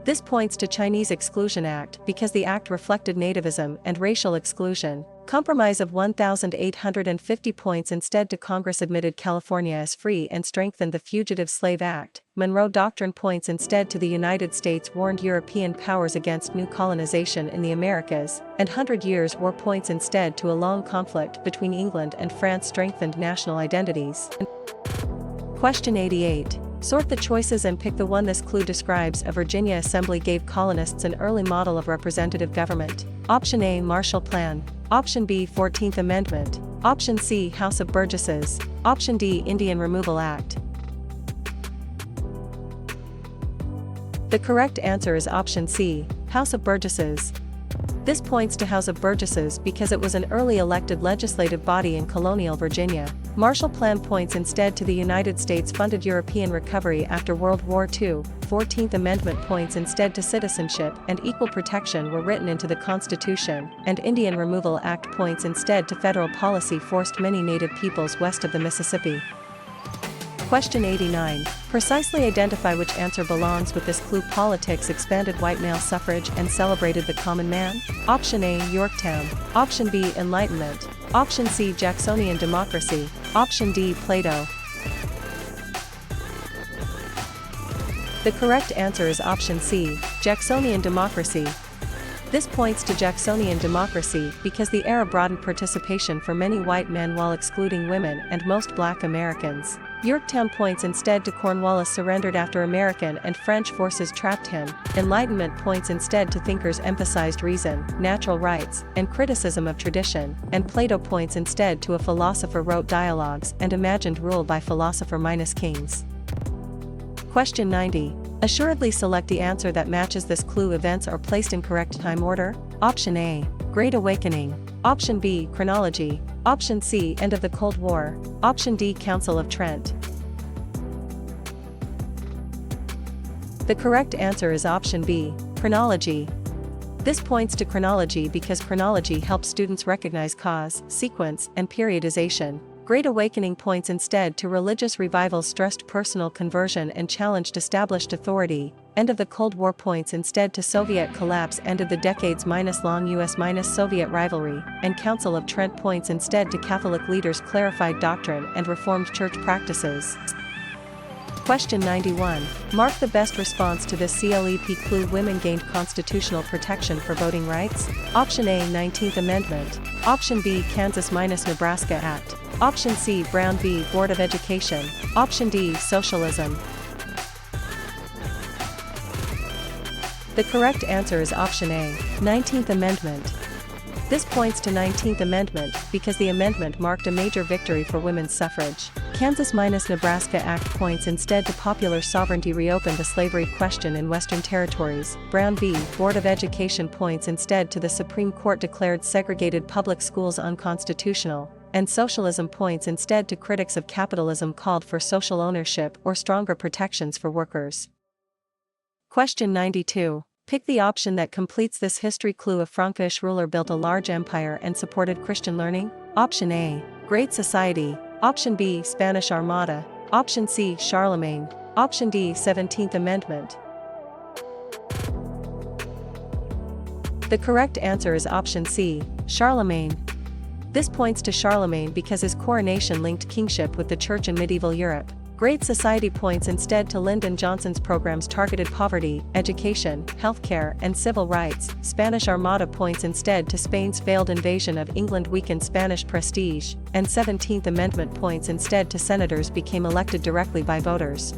This points to Chinese Exclusion Act because the act reflected nativism and racial exclusion. Compromise of 1850 points instead to Congress admitted California as free and strengthened the Fugitive Slave Act. Monroe Doctrine points instead to the United States warned European powers against new colonization in the Americas, and 100 Years' War points instead to a long conflict between England and France strengthened national identities. Question 88. Sort the choices and pick the one. This clue describes a Virginia assembly gave colonists an early model of representative government. Option A, Marshall Plan. Option B, 14th Amendment. Option C, House of Burgesses. Option D, Indian Removal Act. The correct answer is option C, House of Burgesses. This points to House of Burgesses because it was an early elected legislative body in colonial Virginia. Marshall Plan points instead to the United States funded European recovery after World War II. 14th Amendment points instead to citizenship and equal protection were written into the Constitution, and Indian Removal Act points instead to federal policy forced many native peoples west of the Mississippi. Question 89. Precisely identify which answer belongs with this clue. Politics expanded white male suffrage and celebrated the common man. Option A, Yorktown. Option B, Enlightenment. Option C, Jacksonian democracy. Option D, Plato. The correct answer is option C, Jacksonian democracy. This points to Jacksonian democracy because the era broadened participation for many white men while excluding women and most black Americans. Yorktown points instead to Cornwallis surrendered after American and French forces trapped him. Enlightenment points instead to thinkers emphasized reason, natural rights, and criticism of tradition, and Plato points instead to a philosopher wrote dialogues and imagined rule by philosopher minus kings. Question 90. Assuredly select the answer that matches this clue. Events are placed in correct time order. Option A, Great Awakening. Option B, Chronology. Option C, End of the Cold War. Option D, Council of Trent. The correct answer is option B, Chronology. This points to chronology because chronology helps students recognize cause, sequence, and periodization. Great Awakening points instead to religious revivals stressed personal conversion and challenged established authority. End of the Cold War points instead to Soviet collapse. Ended the decades-long US-Soviet rivalry, and Council of Trent points instead to Catholic leaders clarified doctrine and reformed church practices. Question 91. Mark the best response to this CLEP clue. Women gained constitutional protection for voting rights? Option A, 19th Amendment. Option B, Kansas-Nebraska Act. Option C, Brown v. Board of Education. Option D, Socialism. The correct answer is option A, 19th Amendment. This points to 19th Amendment because the amendment marked a major victory for women's suffrage. Kansas-Nebraska Act points instead to popular sovereignty reopened the slavery question in Western territories. Brown v. Board of Education points instead to the Supreme Court declared segregated public schools unconstitutional, and socialism points instead to critics of capitalism called for social ownership or stronger protections for workers. Question 92. Pick the option that completes this history clue. A Frankish ruler built a large empire and supported Christian learning? Option A, Great Society. Option B, Spanish Armada. Option C, Charlemagne. Option D, 17th Amendment. The correct answer is option C, Charlemagne. This points to Charlemagne because his coronation linked kingship with the church in medieval Europe. Great Society points instead to Lyndon Johnson's programs targeted poverty, education, healthcare, and civil rights. Spanish Armada points instead to Spain's failed invasion of England weakened Spanish prestige, and 17th Amendment points instead to senators became elected directly by voters.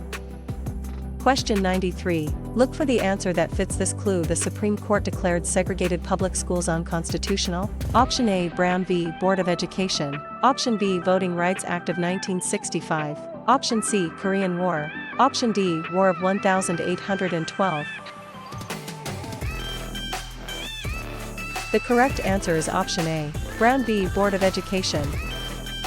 Question 93. Look for the answer that fits this clue. The Supreme Court declared segregated public schools unconstitutional? Option A, Brown v. Board of Education. Option B, Voting Rights Act of 1965. Option C, Korean War. Option D, War of 1812. The correct answer is option A, Brown v. Board of Education.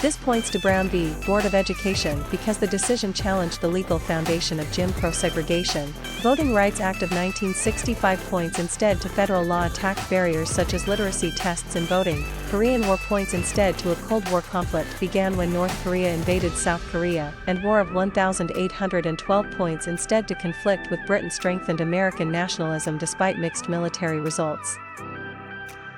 This points to Brown v. Board of Education because the decision challenged the legal foundation of Jim Crow segregation. Voting Rights Act of 1965 points instead to federal law attacked barriers such as literacy tests and voting. Korean War points instead to a Cold War conflict began when North Korea invaded South Korea, and War of 1812 points instead to conflict with Britain strengthened American nationalism despite mixed military results.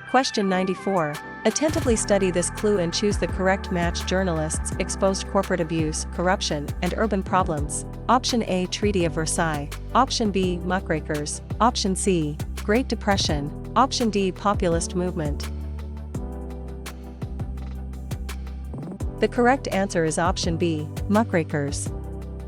Question 94. Attentively study this clue and choose the correct match. Journalists exposed corporate abuse, corruption, and urban problems. Option A, Treaty of Versailles. Option B, muckrakers. Option C, Great Depression. Option D, populist movement. The correct answer is option B, muckrakers.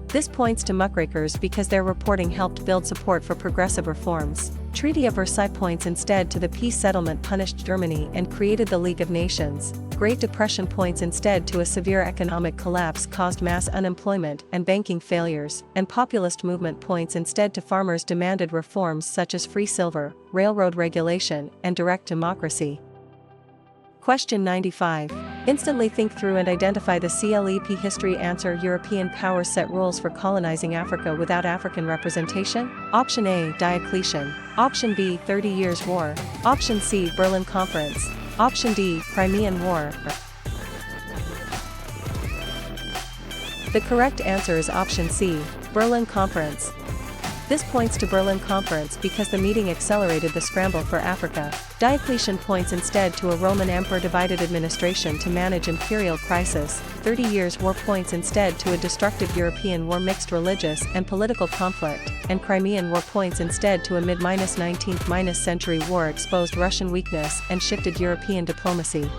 This points to muckrakers because their reporting helped build support for progressive reforms. Treaty of Versailles points instead to the peace settlement punished Germany and created the League of Nations. Great Depression points instead to a severe economic collapse caused mass unemployment and banking failures, and populist movement points instead to farmers demanded reforms such as free silver, railroad regulation, and direct democracy. Question 95. Instantly think through and identify the CLEP history answer. European powers set rules for colonizing Africa without African representation? Option A, Diocletian. Option B, 30 Years' War. Option C, Berlin Conference. Option D, Crimean War. The correct answer is option C, Berlin Conference. This points to Berlin Conference because the meeting accelerated the scramble for Africa. Diocletian points instead to a Roman emperor divided administration to manage imperial crisis. 30 Years' War points instead to a destructive European war mixed religious and political conflict, and Crimean War points instead to a mid-19th century war exposed Russian weakness and shifted European diplomacy.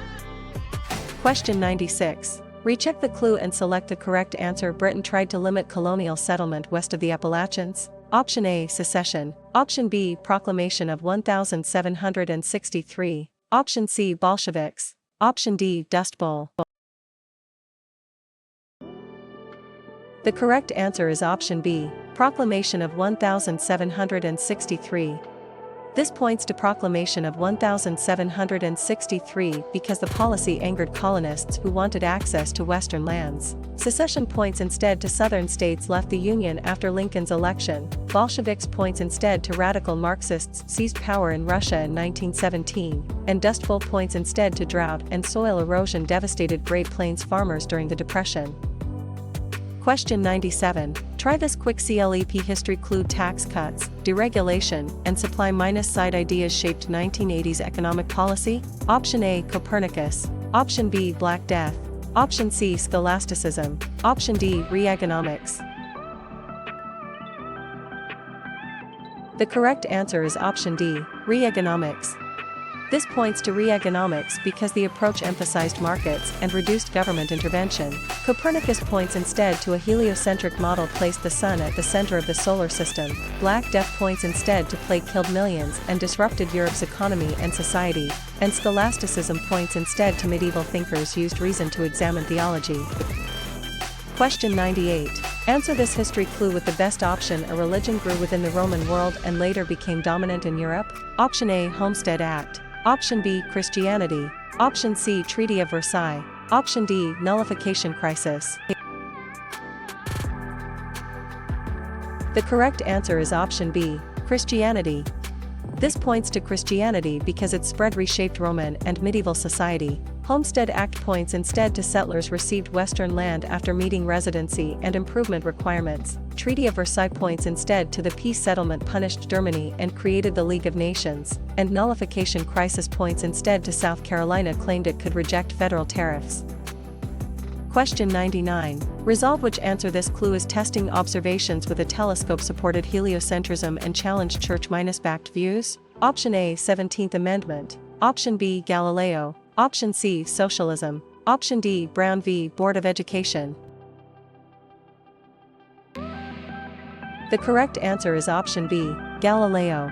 Question 96. Recheck the clue and select the correct answer. Britain tried to limit colonial settlement west of the Appalachians. Option A, Secession. Option B, Proclamation of 1763. Option C, Bolsheviks. Option D, Dust Bowl. The correct answer is option B, Proclamation of 1763. This points to Proclamation of 1763 because the policy angered colonists who wanted access to Western lands. Secession points instead to Southern states left the Union after Lincoln's election. Bolsheviks points instead to radical Marxists seized power in Russia in 1917, and Dust Bowl points instead to drought and soil erosion devastated Great Plains farmers during the Depression. Question 97. Try this quick CLEP history clue: tax cuts, deregulation, and supply-side ideas shaped 1980s economic policy? Option A, Copernicus. Option B, Black Death. Option C, scholasticism. Option D, Reaganomics. The correct answer is option D, Reaganomics. This points to Reaganomics because the approach emphasized markets and reduced government intervention. Copernicus points instead to a heliocentric model placed the sun at the center of the solar system. Black Death points instead to plague killed millions and disrupted Europe's economy and society. And scholasticism points instead to medieval thinkers used reason to examine theology. Question 98. Answer this history clue with the best option: a religion grew within the Roman world and later became dominant in Europe. Option A, Homestead Act. Option B, Christianity. Option C, Treaty of Versailles. Option D, Nullification Crisis. The correct answer is option B, Christianity. This points to Christianity because its spread reshaped Roman and medieval society. Homestead Act points instead to settlers received Western land after meeting residency and improvement requirements. Treaty of Versailles points instead to the peace settlement punished Germany and created the League of Nations. And Nullification Crisis points instead to South Carolina claimed it could reject federal tariffs. Question 99. Resolve which answer this clue is testing observations with a telescope supported heliocentrism and challenged church-backed views. Option A, 17th Amendment. Option B, Galileo. Option C, Socialism. Option D, Brown v. Board of Education. The correct answer is option B, Galileo.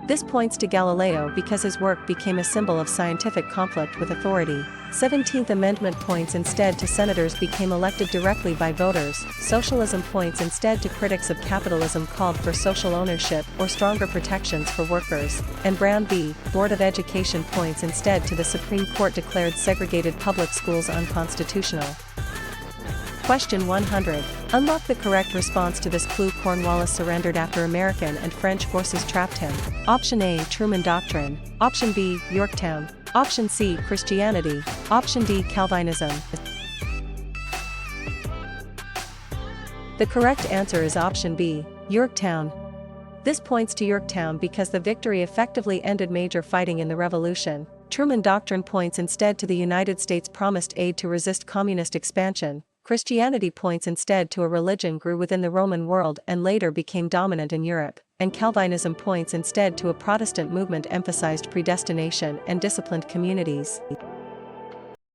This points to Galileo because his work became a symbol of scientific conflict with authority. 17th Amendment points instead to senators became elected directly by voters. Socialism points instead to critics of capitalism called for social ownership or stronger protections for workers. And Brown v. Board of Education points instead to the Supreme Court declared segregated public schools unconstitutional. Question 100. Unlock the correct response to this clue: Cornwallis surrendered after American and French forces trapped him. Option A, Truman Doctrine. Option B, Yorktown. Option C, Christianity. Option D, Calvinism. The correct answer is option B, Yorktown. This points to Yorktown because the victory effectively ended major fighting in the Revolution. Truman Doctrine points instead to the United States' promised aid to resist communist expansion. Christianity points instead to a religion grew within the Roman world and later became dominant in Europe. And Calvinism points instead to a Protestant movement emphasized predestination and disciplined communities.